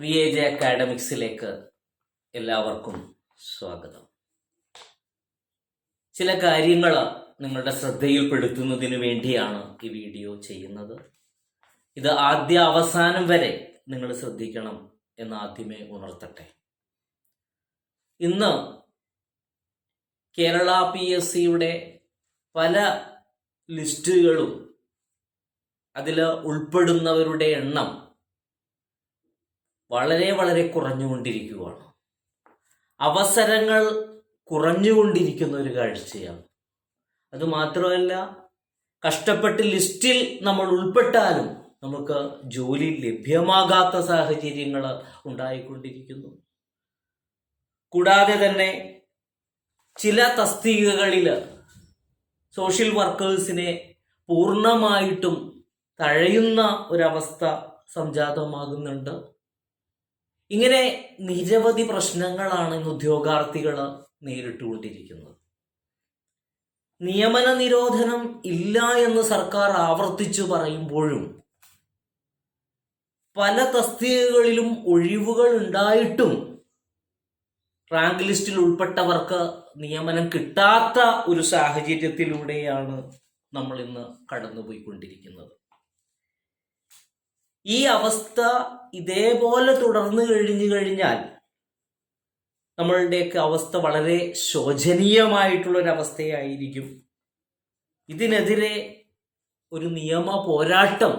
VAJ അക്കാഡമിക്സിലേക്ക് എല്ലാവർക്കും സ്വാഗതം. ചില കാര്യങ്ങൾ നിങ്ങളുടെ ശ്രദ്ധയിൽപ്പെടുത്തുന്നതിന് വേണ്ടിയാണ് ഈ വീഡിയോ ചെയ്യുന്നത്. ഇത് ആദ്യ അവസാനം വരെ നിങ്ങൾ ശ്രദ്ധിക്കണം എന്ന് ആദ്യമേ ഉണർത്തട്ടെ. ഇന്ന് കേരള PSCയുടെ പല ലിസ്റ്റുകളും അതിൽ ഉൾപ്പെടുന്നവരുടെ എണ്ണം വളരെ വളരെ കുറഞ്ഞുകൊണ്ടിരിക്കുകയാണ്. അവസരങ്ങൾ കുറഞ്ഞുകൊണ്ടിരിക്കുന്ന ഒരു കാഴ്ചയാണ്. അതുമാത്രമല്ല, കഷ്ടപ്പെട്ട് ലിസ്റ്റിൽ നമ്മൾ ഉൾപ്പെട്ടാലും നമുക്ക് ജോലി ലഭ്യമാകാത്ത സാഹചര്യങ്ങൾ ഉണ്ടായിക്കൊണ്ടിരിക്കുന്നു. കൂടാതെ തന്നെ ചില തസ്തികകളിൽ സോഷ്യൽ വർക്കേഴ്സിനെ പൂർണ്ണമായിട്ടും തഴയുന്ന ഒരവസ്ഥ സംജാതമാകുന്നുണ്ട്. ഇങ്ങനെ നിരവധി പ്രശ്നങ്ങളാണ് ഇന്ന് ഉദ്യോഗാർത്ഥികൾ നേരിട്ടുകൊണ്ടിരിക്കുന്നത്. നിയമന നിരോധനം ഇല്ല എന്ന് സർക്കാർ ആവർത്തിച്ചു പറയുമ്പോഴും പല തസ്തികകളിലും ഒഴിവുകൾ ഉണ്ടായിട്ടും റാങ്ക് ലിസ്റ്റിൽ ഉൾപ്പെട്ടവർക്ക് നിയമനം കിട്ടാത്ത ഒരു സാഹചര്യത്തിലൂടെയാണ് നമ്മൾ ഇന്ന് കടന്നുപോയിക്കൊണ്ടിരിക്കുന്നത്. ഈ അവസ്ഥ ഇതേപോലെ തുടർന്നു കഴിഞ്ഞാൽ നമ്മളുടെയൊക്കെ അവസ്ഥ വളരെ ശോചനീയമായിട്ടുള്ളൊരവസ്ഥയായിരിക്കും. ഇതിനെതിരെ ഒരു നിയമ പോരാട്ടം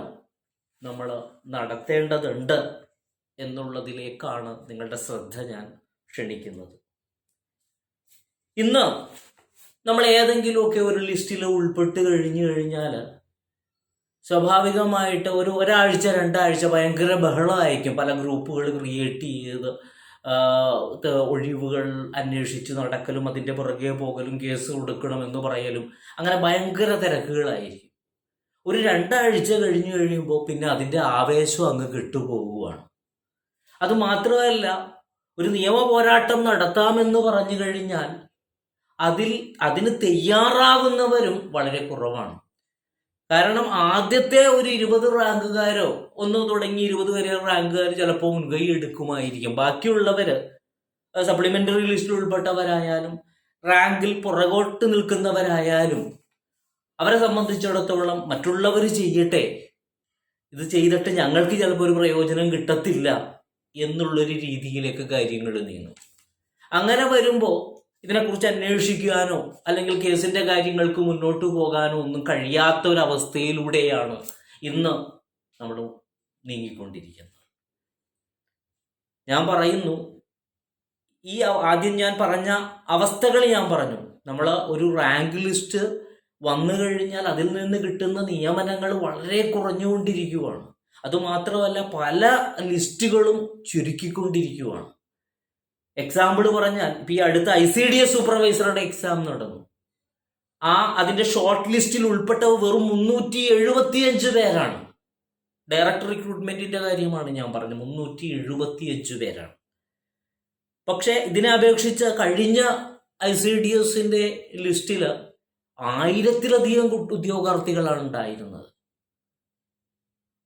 നമ്മൾ നടത്തേണ്ടതുണ്ട് എന്നുള്ളതിലേക്കാണ് നിങ്ങളുടെ ശ്രദ്ധ ഞാൻ ക്ഷണിക്കുന്നത്. ഇന്ന് നമ്മൾ ഏതെങ്കിലുമൊക്കെ ഒരു ലിസ്റ്റിൽ ഉൾപ്പെട്ട് കഴിഞ്ഞാൽ സ്വാഭാവികമായിട്ട് ഒരാഴ്ച 2 ആഴ്ച ഭയങ്കര ബഹളമായിരിക്കും. പല ഗ്രൂപ്പുകൾ ക്രിയേറ്റ് ചെയ്ത് ഒഴിവുകൾ അന്വേഷിച്ച് നടക്കലും അതിൻ്റെ പുറകെ പോകലും കേസ് കൊടുക്കണമെന്ന് പറയലും അങ്ങനെ ഭയങ്കര തിരക്കുകളായിരിക്കും. ഒരു 2 ആഴ്ച കഴിയുമ്പോൾ പിന്നെ അതിൻ്റെ ആവേശം അങ്ങ് കെട്ടുപോകുകയാണ്. അതുമാത്രമല്ല, ഒരു നിയമ പോരാട്ടം നടത്താമെന്ന് പറഞ്ഞു കഴിഞ്ഞാൽ അതിന് തയ്യാറാകുന്നവരും വളരെ കുറവാണ്. കാരണം ആദ്യത്തെ ഒരു 20 റാങ്കുകാരോ ഒന്ന് തുടങ്ങി 20 വരെ റാങ്കുകാർ ചിലപ്പോൾ മുൻകൈ എടുക്കുമായിരിക്കും. ബാക്കിയുള്ളവര് സപ്ലിമെന്ററി ലിസ്റ്റിൽ ഉൾപ്പെട്ടവരായാലും റാങ്കിൽ പുറകോട്ട് നിൽക്കുന്നവരായാലും അവരെ സംബന്ധിച്ചിടത്തോളം മറ്റുള്ളവർ ചെയ്യട്ടെ, ഇത് ചെയ്തിട്ട് ഞങ്ങൾക്ക് ചിലപ്പോൾ ഒരു പ്രയോജനം കിട്ടത്തില്ല എന്നുള്ളൊരു രീതിയിലേക്ക് കാര്യങ്ങൾ നീങ്ങും. അങ്ങനെ വരുമ്പോൾ ഇതിനെക്കുറിച്ച് അന്വേഷിക്കാനോ അല്ലെങ്കിൽ കേസിന്റെ കാര്യങ്ങൾക്ക് മുന്നോട്ട് പോകാനോ ഒന്നും കഴിയാത്ത ഒരവസ്ഥയിലൂടെയാണ് ഇന്ന് നമ്മൾ നീങ്ങിക്കൊണ്ടിരിക്കുന്നത്. ഞാൻ പറയുന്നു, ഈ ആദ്യം ഞാൻ പറഞ്ഞ അവസ്ഥകൾ ഞാൻ പറഞ്ഞു. നമ്മൾ ഒരു റാങ്ക് ലിസ്റ്റ് വന്നു കഴിഞ്ഞാൽ അതിൽ നിന്ന് കിട്ടുന്ന നിയമനങ്ങൾ വളരെ കുറഞ്ഞുകൊണ്ടിരിക്കുകയാണ്. അതുമാത്രമല്ല, പല ലിസ്റ്റുകളും ചുരുക്കിക്കൊണ്ടിരിക്കുകയാണ്. എക്സാമ്പിൾ പറഞ്ഞാൽ, ഇപ്പം ഈ അടുത്ത ICDS സൂപ്പർവൈസറുടെ എക്സാം നടന്നു. അതിന്റെ ഷോർട്ട് ലിസ്റ്റിൽ ഉൾപ്പെട്ടവർ വെറും 375 പേരാണ്. ഡയറക്ടർ റിക്രൂട്ട്മെന്റിന്റെ കാര്യമാണ് ഞാൻ പറഞ്ഞത്. 375 പേരാണ്. പക്ഷെ ഇതിനെ അപേക്ഷിച്ച് കഴിഞ്ഞ ICDSന്റെ ലിസ്റ്റിൽ 1000-ലധികം ഉദ്യോഗാർത്ഥികളാണ് ഉണ്ടായിരുന്നത്.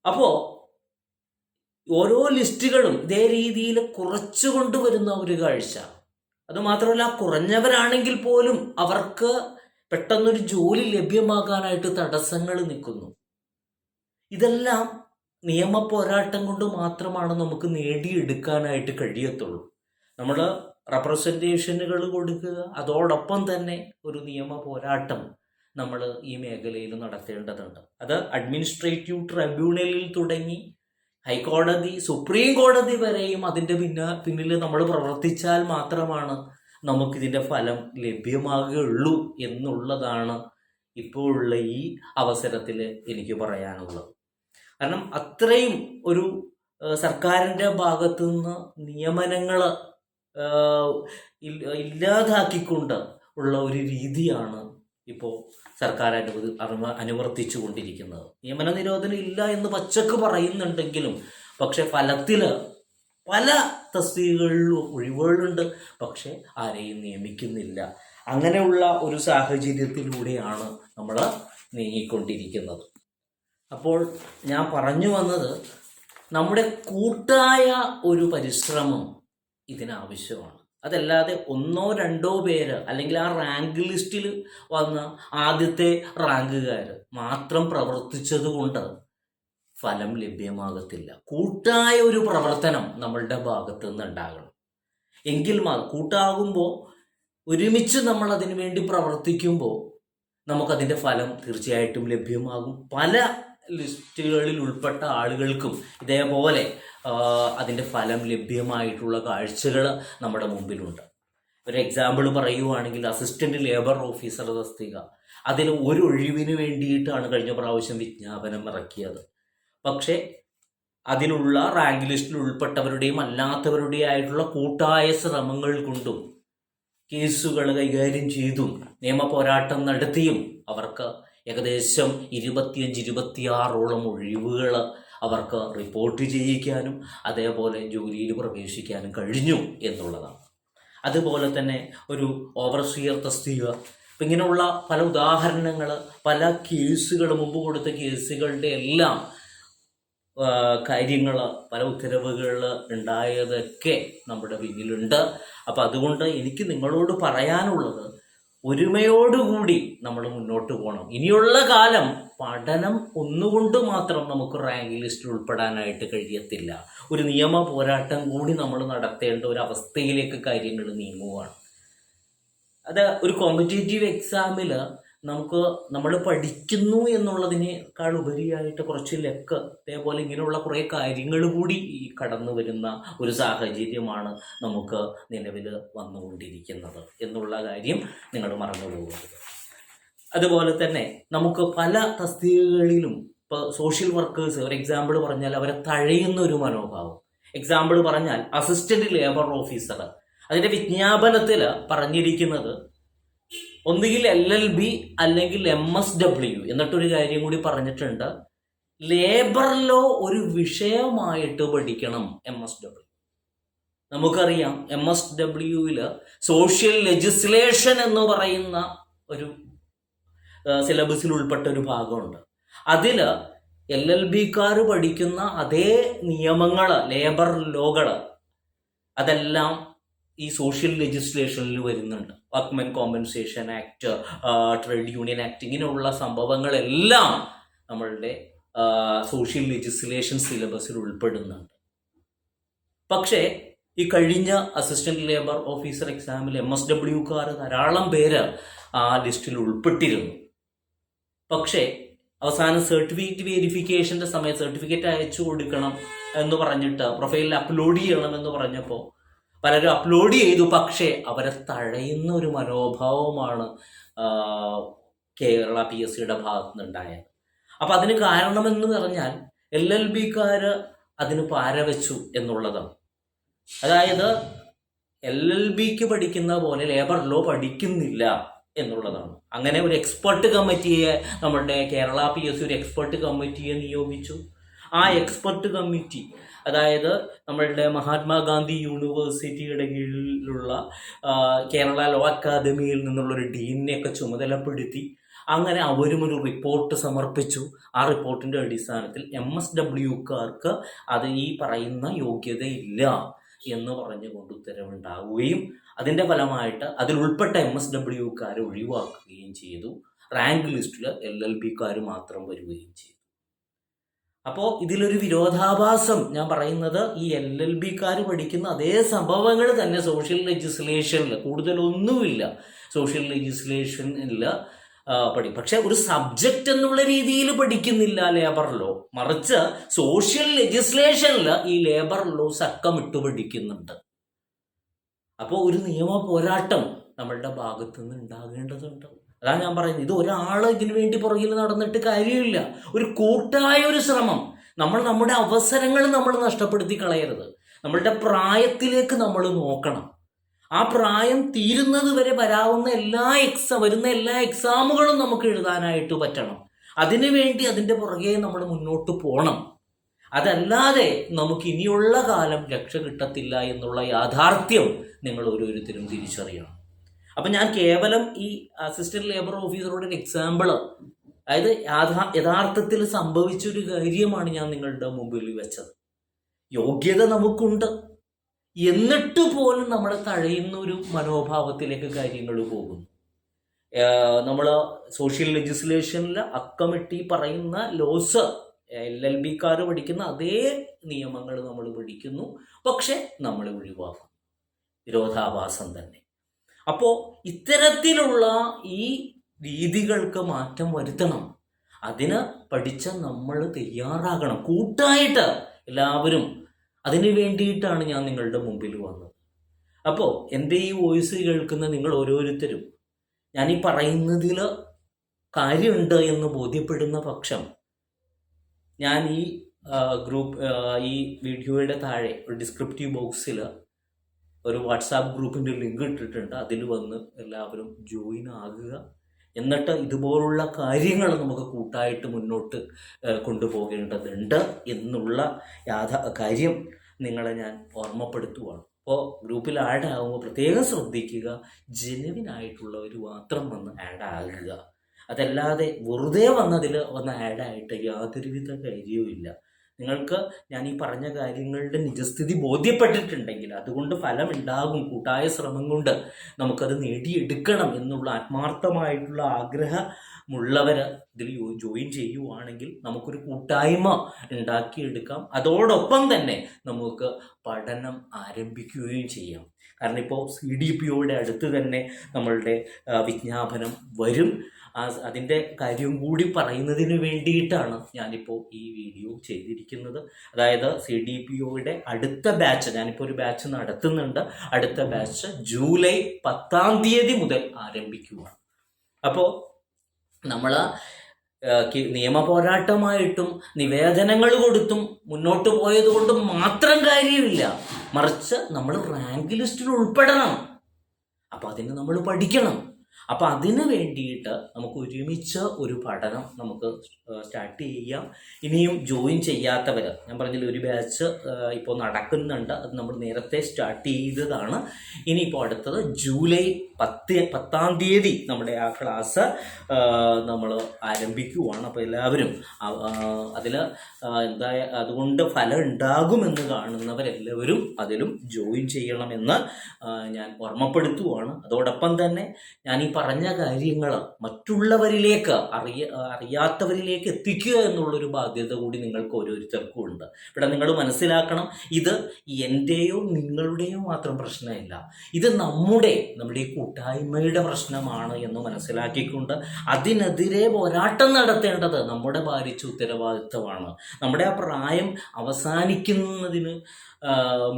അപ്പോ ഓരോ ലിസ്റ്റുകളും ഇതേ രീതിയിൽ കുറച്ചു കൊണ്ടുവരുന്ന ഒരു കാഴ്ച. അതുമാത്രമല്ല, കുറഞ്ഞവരാണെങ്കിൽ പോലും അവർക്ക് പെട്ടെന്നൊരു ജോലി ലഭ്യമാകാനായിട്ട് തടസ്സങ്ങൾ നിൽക്കുന്നു. ഇതെല്ലാം നിയമ പോരാട്ടം കൊണ്ട് മാത്രമാണ് നമുക്ക് നേടിയെടുക്കാനായിട്ട് കഴിയത്തുള്ളൂ. നമ്മൾ റെപ്രസെൻറ്റേഷനുകൾ കൊടുക്കുക, അതോടൊപ്പം തന്നെ ഒരു നിയമ പോരാട്ടം നമ്മൾ ഈ മേഖലയിൽ നടത്തേണ്ടതുണ്ട്. അത് അഡ്മിനിസ്ട്രേറ്റീവ് ട്രൈബ്യൂണലിൽ തുടങ്ങി ഹൈക്കോടതി, സുപ്രീം കോടതി വരെയും അതിൻ്റെ പിന്നിൽ നമ്മൾ പ്രവർത്തിച്ചാൽ മാത്രമാണ് നമുക്കിതിൻ്റെ ഫലം ലഭ്യമാകുകയുള്ളൂ എന്നുള്ളതാണ് ഇപ്പോഴുള്ള ഈ അവസരത്തിൽ എനിക്ക് പറയാനുള്ളത്. കാരണം അത്രയും ഒരു സർക്കാരിൻ്റെ ഭാഗത്തു നിന്ന് നിയമനങ്ങൾ ഇല്ലാതാക്കിക്കൊണ്ട് ഉള്ള ഒരു രീതിയാണ് ഇപ്പോൾ സർക്കാർ അനുവർത്തിച്ചു കൊണ്ടിരിക്കുന്നത്. നിയമന നിരോധനം ഇല്ല എന്ന് പച്ചക്ക് പറയുന്നുണ്ടെങ്കിലും പക്ഷെ ഫലത്തിൽ പല തസ്തികകളിലും ഒഴിവുകളുണ്ട്, പക്ഷെ ആരെയും നിയമിക്കുന്നില്ല. അങ്ങനെയുള്ള ഒരു സാഹചര്യത്തിലൂടെയാണ് നമ്മൾ നീങ്ങിക്കൊണ്ടിരിക്കുന്നത്. അപ്പോൾ ഞാൻ പറഞ്ഞു വന്നത്, നമ്മുടെ കൂട്ടായ ഒരു പരിശ്രമം ഇതിനാവശ്യമാണ്. അതല്ലാതെ ഒന്നോ രണ്ടോ പേര് അല്ലെങ്കിൽ ആ റാങ്ക് ലിസ്റ്റിൽ വന്ന ആദ്യത്തെ റാങ്കുകാർ മാത്രം പ്രവർത്തിച്ചത് കൊണ്ട് ഫലം ലഭ്യമാകത്തില്ല. കൂട്ടായ ഒരു പ്രവർത്തനം നമ്മളുടെ ഭാഗത്ത് നിന്ന് ഉണ്ടാകണം. എങ്കിൽ കൂട്ടാകുമ്പോൾ ഒരുമിച്ച് നമ്മൾ അതിനു വേണ്ടി പ്രവർത്തിക്കുമ്പോൾ നമുക്കതിൻ്റെ ഫലം തീർച്ചയായിട്ടും ലഭ്യമാകും. പല ലിസ്റ്റുകളിൽ ഉൾപ്പെട്ട ആളുകൾക്കും ഇതേപോലെ അതിൻ്റെ ഫലം ലഭ്യമായിട്ടുള്ള കാഴ്ചകൾ നമ്മുടെ മുമ്പിലുണ്ട്. ഒരു എക്സാമ്പിൾ പറയുവാണെങ്കിൽ അസിസ്റ്റന്റ് ലേബർ ഓഫീസർ തസ്തിക, അതിന് ഒരു ഒഴിവിന് വേണ്ടിയിട്ടാണ് കഴിഞ്ഞ പ്രാവശ്യം വിജ്ഞാപനം ഇറക്കിയത്. പക്ഷേ അതിലുള്ള റാങ്ക് ലിസ്റ്റിൽ ഉൾപ്പെട്ടവരുടെയും അല്ലാത്തവരുടെയും ആയിട്ടുള്ള കൂട്ടായ ശ്രമങ്ങൾ കൊണ്ടും കേസുകൾ കൈകാര്യം ചെയ്തും നിയമ പോരാട്ടം നടത്തിയും അവർക്ക് ഏകദേശം 25-26ഓളം ഒഴിവുകൾ അവർക്ക് റിപ്പോർട്ട് ചെയ്യിക്കാനും അതേപോലെ ജോലിയിൽ പ്രവേശിക്കാനും കഴിഞ്ഞു എന്നുള്ളതാണ്. അതുപോലെ തന്നെ ഒരു ഓവർസിയർ തസ്തിക, അപ്പം ഇങ്ങനെയുള്ള പല ഉദാഹരണങ്ങൾ, പല കേസുകൾ, മുമ്പ് കൊടുത്ത കേസുകളുടെ എല്ലാം കാര്യങ്ങൾ, പല ഉത്തരവുകൾ ഉണ്ടായതൊക്കെ നമ്മുടെ പിന്നിലുണ്ട്. അപ്പം അതുകൊണ്ട് എനിക്ക് നിങ്ങളോട് പറയാനുള്ളത്, ഒരുമയോടുകൂടി നമ്മൾ മുന്നോട്ട് പോകണം. ഇനിയുള്ള കാലം പഠനം ഒന്നുകൊണ്ട് മാത്രം നമുക്ക് റാങ്ക് ലിസ്റ്റിൽ ഉൾപ്പെടാനായിട്ട് കഴിയത്തില്ല. ഒരു നിയമ പോരാട്ടം കൂടി നമ്മൾ നടത്തേണ്ട ഒരു അവസ്ഥയിലേക്ക് കാര്യങ്ങൾ നീങ്ങുകയാണ്. അത് ഒരു കോമ്പറ്റേറ്റീവ് എക്സാമിൽ നമ്മൾ പഠിക്കുന്നു എന്നുള്ളതിനേക്കാൾ ഉപരിയായിട്ട് കുറച്ച് ലക്ക്, അതേപോലെ ഇങ്ങനെയുള്ള കുറേ കാര്യങ്ങൾ കൂടി കടന്നു വരുന്ന ഒരു സാഹചര്യമാണ് നമുക്ക് നിലവിൽ വന്നുകൊണ്ടിരിക്കുന്നത് എന്നുള്ള കാര്യം നിങ്ങൾ മറന്നു പോകരുത്. അതുപോലെ തന്നെ നമുക്ക് പല തസ്തികകളിലും ഇപ്പോൾ സോഷ്യൽ വർക്കേഴ്സ്, ഒരു എക്സാമ്പിൾ പറഞ്ഞാൽ അവരെ തഴയുന്ന ഒരു മനോഭാവം. എക്സാമ്പിൾ പറഞ്ഞാൽ അസിസ്റ്റന്റ് ലേബർ ഓഫീസർ, അതിൻ്റെ വിജ്ഞാപനത്തിൽ പറഞ്ഞിരിക്കുന്നത് ഒന്നുകിൽ LLB അല്ലെങ്കിൽ MSW. എന്നിട്ടൊരു കാര്യം കൂടി പറഞ്ഞിട്ടുണ്ട്, ലേബർ ലോ ഒരു വിഷയമായിട്ട് പഠിക്കണം MSW. നമുക്കറിയാം MSW-ൽ സോഷ്യൽ ലെജിസ്ലേഷൻ എന്ന് പറയുന്ന ഒരു സിലബസിൽ ഉൾപ്പെട്ട ഒരു ഭാഗമുണ്ട്. അതിൽ LLB-ക്കാർ പഠിക്കുന്ന അതേ നിയമങ്ങൾ, ലേബർ ലോകൾ, അതെല്ലാം ഈ സോഷ്യൽ ലെജിസ്ലേഷനിൽ വരുന്നുണ്ട്. Workmen compensation act, trade union act, ഇങ്ങനെയുള്ള സംഭവങ്ങളെല്ലാം നമ്മളുടെ സോഷ്യൽ ലെജിസ്ലേഷൻ സിലബസിൽ ഉൾപ്പെടുന്നുണ്ട്. പക്ഷേ ഈ കഴിഞ്ഞ അസിസ്റ്റന്റ് ലേബർ ഓഫീസർ എക്സാമിൽ MSW-ക്കാർ ധാരാളം പേര് ആ ലിസ്റ്റിൽ ഉൾപ്പെട്ടിരുന്നു. പക്ഷേ അവസാനം സർട്ടിഫിക്കറ്റ് വെരിഫിക്കേഷൻ്റെ സമയത്ത് സർട്ടിഫിക്കറ്റ് അയച്ചു കൊടുക്കണം എന്ന് പറഞ്ഞിട്ട് പ്രൊഫൈലിൽ അപ്ലോഡ് ചെയ്യണമെന്ന് പറഞ്ഞപ്പോൾ പലരും അപ്ലോഡ് ചെയ്തു. പക്ഷേ അവരെ തഴയുന്ന ഒരു മനോഭാവമാണ് കേരള PSC-യുടെ ഭാഗത്തു നിന്നുണ്ടായത്. അപ്പം അതിന് കാരണമെന്ന് പറഞ്ഞാൽ LLB-ക്കാർ അതിന് പാരവെച്ചു എന്നുള്ളതാണ്. അതായത് LLB-ക്ക് പഠിക്കുന്ന പോലെ ലേബർ ലോ പഠിക്കുന്നില്ല എന്നുള്ളതാണ്. അങ്ങനെ ഒരു എക്സ്പെർട്ട് കമ്മിറ്റിയെ, നമ്മുടെ കേരള PSC ഒരു എക്സ്പെർട്ട് കമ്മിറ്റിയെ നിയോഗിച്ചു. ആ എക്സ്പെർട്ട് കമ്മിറ്റി, അതായത് നമ്മളുടെ മഹാത്മാഗാന്ധി യൂണിവേഴ്സിറ്റിയുടെ കീഴിലുള്ള കേരള ലോ അക്കാദമിയിൽ നിന്നുള്ളൊരു ഡീനിനെയൊക്കെ ചുമതലപ്പെടുത്തി. അങ്ങനെ അവരും ഒരു റിപ്പോർട്ട് സമർപ്പിച്ചു. ആ റിപ്പോർട്ടിൻ്റെ അടിസ്ഥാനത്തിൽ MSW-ക്കാർക്ക് അത് ഈ പറയുന്ന യോഗ്യതയില്ല എന്ന് പറഞ്ഞുകൊണ്ട് ഉത്തരവുണ്ടാവുകയും അതിൻ്റെ ഫലമായിട്ട് അതിൽ ഉൾപ്പെട്ട MSW-ക്കാരെ ഒഴിവാക്കുകയും ചെയ്തു. റാങ്ക് ലിസ്റ്റിൽ LLB-ക്കാർ മാത്രം വരികയും ചെയ്തു. അപ്പോൾ ഇതിലൊരു വിരോധാഭാസം ഞാൻ പറയുന്നത്, ഈ LLB-ക്കാർ പഠിക്കുന്ന അതേ സംഭവങ്ങൾ തന്നെ സോഷ്യൽ ലെജിസ്ലേഷനിൽ കൂടുതലൊന്നുമില്ല. സോഷ്യൽ ലെജിസ്ലേഷനിൽ പക്ഷെ ഒരു സബ്ജക്റ്റ് എന്നുള്ള രീതിയിൽ പഠിക്കുന്നില്ല ലേബർ ലോ. മറിച്ച് സോഷ്യൽ ലെജിസ്ലേഷനിൽ ഈ ലേബർ ലോ സക്കമിട്ട് പഠിക്കുന്നുണ്ട്. അപ്പോൾ ഒരു നിയമ പോരാട്ടം നമ്മളുടെ ഭാഗത്തു നിന്ന് ഉണ്ടാകേണ്ടതുണ്ട്. അതാണ് ഞാൻ പറയുന്നത്. ഇത് ഒരാൾ ഇതിനു വേണ്ടി പുറകിൽ നടന്നിട്ട് കാര്യമില്ല. ഒരു കൂട്ടായ ഒരു ശ്രമം. നമ്മുടെ അവസരങ്ങൾ നമ്മൾ നഷ്ടപ്പെടുത്തി കളയരുത്. നമ്മളുടെ പ്രായത്തിലേക്ക് നമ്മൾ നോക്കണം. ആ പ്രായം തീരുന്നത് വരെ വരുന്ന എല്ലാ എക്സാമുകളും നമുക്ക് എഴുതാനായിട്ട് പറ്റണം. അതിനുവേണ്ടി അതിൻ്റെ പുറകെ നമ്മൾ മുന്നോട്ട് പോകണം. അതല്ലാതെ നമുക്ക് ഇനിയുള്ള കാലം രക്ഷ കിട്ടത്തില്ല എന്നുള്ള യാഥാർത്ഥ്യം നിങ്ങൾ ഓരോരുത്തരും തിരിച്ചറിയണം. അപ്പം ഞാൻ കേവലം ഈ അസിസ്റ്റന്റ് ലേബർ ഓഫീസറുടെ ഒരു എക്സാമ്പിൾ, അതായത് യഥാർത്ഥത്തിൽ സംഭവിച്ചൊരു കാര്യമാണ് ഞാൻ നിങ്ങളുടെ മുമ്പിൽ വെച്ചത്. യോഗ്യത നമുക്കുണ്ട്, എന്നിട്ട് പോലും നമ്മളെ തഴയുന്ന ഒരു മനോഭാവത്തിലേക്ക് കാര്യങ്ങൾ പോകുന്നു. നമ്മൾ സോഷ്യൽ ലെജിസ്ലേഷനിൽ അക്കമിട്ടി പറയുന്ന ലോസ് LLBക്കാർ പഠിക്കുന്ന അതേ നിയമങ്ങൾ നമ്മൾ പഠിക്കുന്നു, പക്ഷെ നമ്മൾ ഒഴിവാക്കും. വിരോധാഭാസം തന്നെ. അപ്പോൾ ഇത്തരത്തിലുള്ള ഈ രീതികൾക്ക് മാറ്റം വരുത്തണം. അതിന് പഠിച്ച നമ്മൾ തയ്യാറാകണം, കൂട്ടായിട്ട് എല്ലാവരും. അതിന് വേണ്ടിയിട്ടാണ് ഞാൻ നിങ്ങളുടെ മുമ്പിൽ വന്നത്. അപ്പോൾ എൻ്റെ ഈ വോയിസ് കേൾക്കുന്ന നിങ്ങൾ ഓരോരുത്തരും ഞാൻ ഈ പറയുന്നതിൽ കാര്യമുണ്ട് എന്ന് ബോധ്യപ്പെടുന്ന പക്ഷം ഞാൻ ഈ ഈ വീഡിയോയുടെ താഴെ ഒരു ഡിസ്ക്രിപ്റ്റീവ് ബോക്സിൽ ഒരു വാട്സാപ്പ് ഗ്രൂപ്പിൻ്റെ ലിങ്ക് ഇട്ടിട്ടുണ്ട്. അതിൽ വന്ന് എല്ലാവരും ജോയിൻ ആകുക. എന്നിട്ട് ഇതുപോലുള്ള കാര്യങ്ങൾ നമുക്ക് കൂട്ടായിട്ട് മുന്നോട്ട് കൊണ്ടുപോകേണ്ടതുണ്ട് എന്നുള്ള കാര്യം നിങ്ങളെ ഞാൻ ഓർമ്മപ്പെടുത്തുകയാണ്. അപ്പോൾ ഗ്രൂപ്പിൽ ആഡ് ആകുമ്പോൾ പ്രത്യേകം ശ്രദ്ധിക്കുക, ജെനുവിനായിട്ടുള്ളവർ മാത്രം വന്ന് ആഡ് ആകുക. അതല്ലാതെ വെറുതെ വന്ന് ആഡായിട്ട് യാതൊരുവിധ കാര്യവും ഇല്ല. നിങ്ങൾക്ക് ഞാൻ ഈ പറഞ്ഞ കാര്യങ്ങളുടെ നിജസ്ഥിതി ബോധ്യപ്പെട്ടിട്ടുണ്ടെങ്കിൽ അതുകൊണ്ട് ഫലമുണ്ടാകും. കൂട്ടായ ശ്രമം കൊണ്ട് നമുക്കത് നേടിയെടുക്കണം എന്നുള്ള ആത്മാർത്ഥമായിട്ടുള്ള ആഗ്രഹമുള്ളവർ ഇതിൽ ജോയിൻ ചെയ്യുവാണെങ്കിൽ നമുക്കൊരു കൂട്ടായ്മ ഉണ്ടാക്കിയെടുക്കാം. അതോടൊപ്പം തന്നെ നമുക്ക് പഠനം ആരംഭിക്കുകയും ചെയ്യാം. കാരണം ഇപ്പോൾ CDPOയുടെ അടുത്ത് തന്നെ നമ്മളുടെ വിജ്ഞാപനം വരും. അതിൻ്റെ കാര്യം കൂടി പറയുന്നതിന് വേണ്ടിയിട്ടാണ് ഞാനിപ്പോൾ ഈ വീഡിയോ ചെയ്തിരിക്കുന്നത്. അതായത് CDPOയുടെ അടുത്ത ബാച്ച്, ഞാനിപ്പോൾ ഒരു ബാച്ച് നടത്തുന്നുണ്ട്. അടുത്ത ബാച്ച് ജൂലൈ 10 മുതൽ ആരംഭിക്കുകയാണ്. അപ്പോൾ നമ്മൾ നിയമ പോരാട്ടമായിട്ടും നിവേദനങ്ങൾ കൊടുത്തും മുന്നോട്ട് പോയത് കൊണ്ട് മാത്രം കാര്യമില്ല, മറിച്ച് നമ്മൾ റാങ്ക് ലിസ്റ്റിൽ ഉൾപ്പെടണം. അപ്പം അതിന് നമ്മൾ പഠിക്കണം. അപ്പം അതിന് വേണ്ടിയിട്ട് നമുക്ക് ഒരുമിച്ച് ഒരു പഠനം നമുക്ക് സ്റ്റാർട്ട് ചെയ്യാം. ഇനിയും ജോയിൻ ചെയ്യാത്തവർ, ഞാൻ പറഞ്ഞില്ല ഒരു ബാച്ച് ഇപ്പോൾ നടക്കുന്നുണ്ട്, അത് നമ്മൾ നേരത്തെ സ്റ്റാർട്ട് ചെയ്തതാണ്. ഇനിയിപ്പോൾ അടുത്തത് ജൂലൈ 10 നമ്മുടെ ആ ക്ലാസ് നമ്മൾ ആരംഭിക്കുവാണ്. അപ്പോൾ എല്ലാവരും അതിൽ അതുകൊണ്ട് ഫലം ഉണ്ടാകുമെന്ന് കാണുന്നവരെല്ലാവരും അതിലും ജോയിൻ ചെയ്യണമെന്ന് ഞാൻ ഓർമ്മപ്പെടുത്തുവാണ്. അതോടൊപ്പം തന്നെ ഞാൻ ഈ പറഞ്ഞ കാര്യങ്ങൾ മറ്റുള്ളവരിലേക്ക് അറിയാത്തവരിലേക്ക് എത്തിക്കുക എന്നുള്ളൊരു ബാധ്യത കൂടി നിങ്ങൾക്ക് ഓരോരുത്തർക്കും ഉണ്ട്. ഇവിടെ നിങ്ങൾ മനസ്സിലാക്കണം, ഇത് എൻ്റെയോ നിങ്ങളുടെയോ മാത്രം പ്രശ്നമല്ല, ഇത് നമ്മുടെ ഈ കൂട്ടായ്മയുടെ പ്രശ്നമാണ് എന്ന് മനസ്സിലാക്കിക്കൊണ്ട് അതിനെതിരെ പോരാട്ടം നടത്തേണ്ടത് നമ്മുടെ ഭാരിച്ച ഉത്തരവാദിത്വമാണ്. നമ്മുടെ ആ പ്രായം അവസാനിക്കുന്നതിന്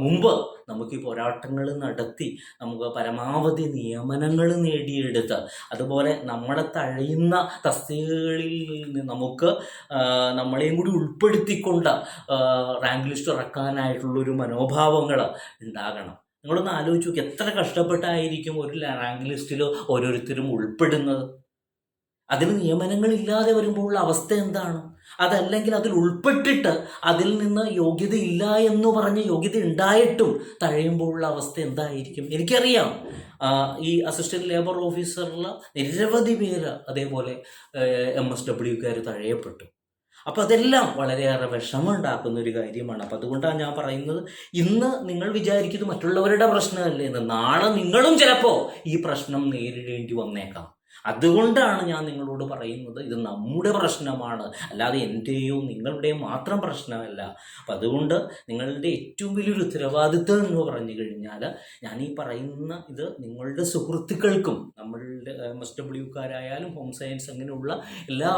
മുമ്പ് നമുക്ക് ഈ പോരാട്ടങ്ങൾ നടത്തി നമുക്ക് പരമാവധി നിയമനങ്ങൾ നേടിയെടുത്ത് അതുപോലെ നമ്മളെ തഴയുന്ന തസ്തികകളിൽ നിന്ന് നമുക്ക് നമ്മളെയും കൂടി ഉൾപ്പെടുത്തിക്കൊണ്ട് റാങ്ക് ലിസ്റ്റ് ഇറക്കാനായിട്ടുള്ളൊരു മനോഭാവങ്ങൾ ഉണ്ടാകണം. നിങ്ങളൊന്ന് ആലോചിച്ച് നോക്കി, എത്ര കഷ്ടപ്പെട്ടായിരിക്കും ഒരു റാങ്ക് ലിസ്റ്റിൽ ഓരോരുത്തരും ഉൾപ്പെടുന്നത്. അതിൽ നിയമനങ്ങളില്ലാതെ വരുമ്പോഴുള്ള അവസ്ഥ എന്താണ്? അതല്ലെങ്കിൽ അതിൽ ഉൾപ്പെട്ടിട്ട് അതിൽ നിന്ന് യോഗ്യത ഇല്ല എന്ന് പറഞ്ഞ് യോഗ്യത ഉണ്ടായിട്ടും തഴയുമ്പോഴുള്ള അവസ്ഥ എന്തായിരിക്കും? എനിക്കറിയാം, ഈ അസിസ്റ്റന്റ് ലേബർ ഓഫീസറിൽ നിരവധി പേര് അതേപോലെ MSWക്കാർ തഴയപ്പെട്ടു. അപ്പോൾ അതെല്ലാം വളരെയേറെ വിഷമമുണ്ടാക്കുന്ന ഒരു കാര്യമാണ്. അപ്പം അതുകൊണ്ടാണ് ഞാൻ പറയുന്നത്, ഇന്ന് നിങ്ങൾ വിചാരിക്കുന്നത് മറ്റുള്ളവരുടെ പ്രശ്നമല്ലേ എന്ന്, നാളെ നിങ്ങളും ചിലപ്പോൾ ഈ പ്രശ്നം നേരിടേണ്ടി വന്നേക്കാം. അതുകൊണ്ടാണ് ഞാൻ നിങ്ങളോട് പറയുന്നത്, ഇത് നമ്മുടെ പ്രശ്നമാണ്, അല്ലാതെ എൻ്റെയോ നിങ്ങളുടെയോ മാത്രം പ്രശ്നമല്ല. അപ്പം അതുകൊണ്ട് നിങ്ങളുടെ ഏറ്റവും വലിയൊരു ഉത്തരവാദിത്വം എന്ന് പറഞ്ഞു കഴിഞ്ഞാൽ, ഞാൻ ഈ പറയുന്ന ഇത് നിങ്ങളുടെ സുഹൃത്തുക്കൾക്കും, നമ്മളുടെ MSWക്കാരായാലും ഹോം സയൻസ് അങ്ങനെയുള്ള എല്ലാ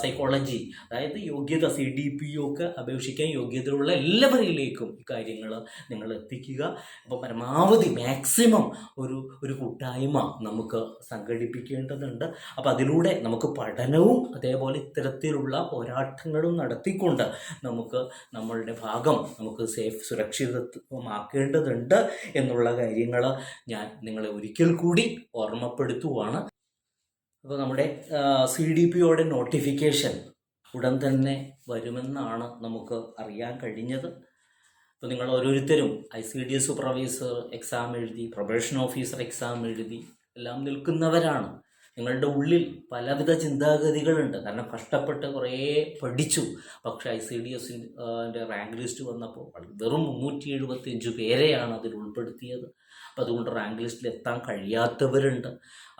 സൈക്കോളജി, അതായത് യോഗ്യത CDPO ഒക്കെ അപേക്ഷിക്കാൻ യോഗ്യതയുള്ള എല്ലാവരിലേക്കും ഈ കാര്യങ്ങൾ നിങ്ങൾ എത്തിക്കുക. അപ്പോൾ പരമാവധി മാക്സിമം ഒരു കൂട്ടായ്മ നമുക്ക് സംഘടിപ്പിക്കേണ്ടതുണ്ട്. അപ്പോൾ അതിലൂടെ നമുക്ക് പഠനവും അതേപോലെ ഇത്തരത്തിലുള്ള പോരാട്ടങ്ങളും നടത്തിക്കൊണ്ട് നമുക്ക് നമ്മളുടെ ഭാഗം നമുക്ക് സുരക്ഷിതമാക്കേണ്ടതുണ്ട് എന്നുള്ള കാര്യങ്ങൾ ഞാൻ നിങ്ങളെ ഒരിക്കൽ കൂടി ഓർമ്മപ്പെടുത്തുവാണ്. അപ്പോൾ നമ്മുടെ CDPOയുടെ നോട്ടിഫിക്കേഷൻ ഉടൻ തന്നെ വരുമെന്നാണ് നമുക്ക് അറിയാൻ കഴിഞ്ഞത്. അപ്പോൾ നിങ്ങൾ ഓരോരുത്തരും ICDS സൂപ്പർവൈസർ എക്സാം എഴുതി, പ്രൊബേഷൻ ഓഫീസർ എക്സാം എഴുതി എല്ലാം നിൽക്കുന്നവരാണ്. നിങ്ങളുടെ ഉള്ളിൽ പലവിധ ചിന്താഗതികളുണ്ട്. കാരണം കഷ്ടപ്പെട്ട് കുറേ പഠിച്ചു. പക്ഷേ ICDS-ൻ്റെ റാങ്ക് ലിസ്റ്റ് വന്നപ്പോൾ വെറും 375 പേരെയാണ് അതിൽ ഉൾപ്പെടുത്തിയത്. അപ്പോൾ അതുകൊണ്ട് റാങ്ക് ലിസ്റ്റിൽ എത്താൻ കഴിയാത്തവരുണ്ട്,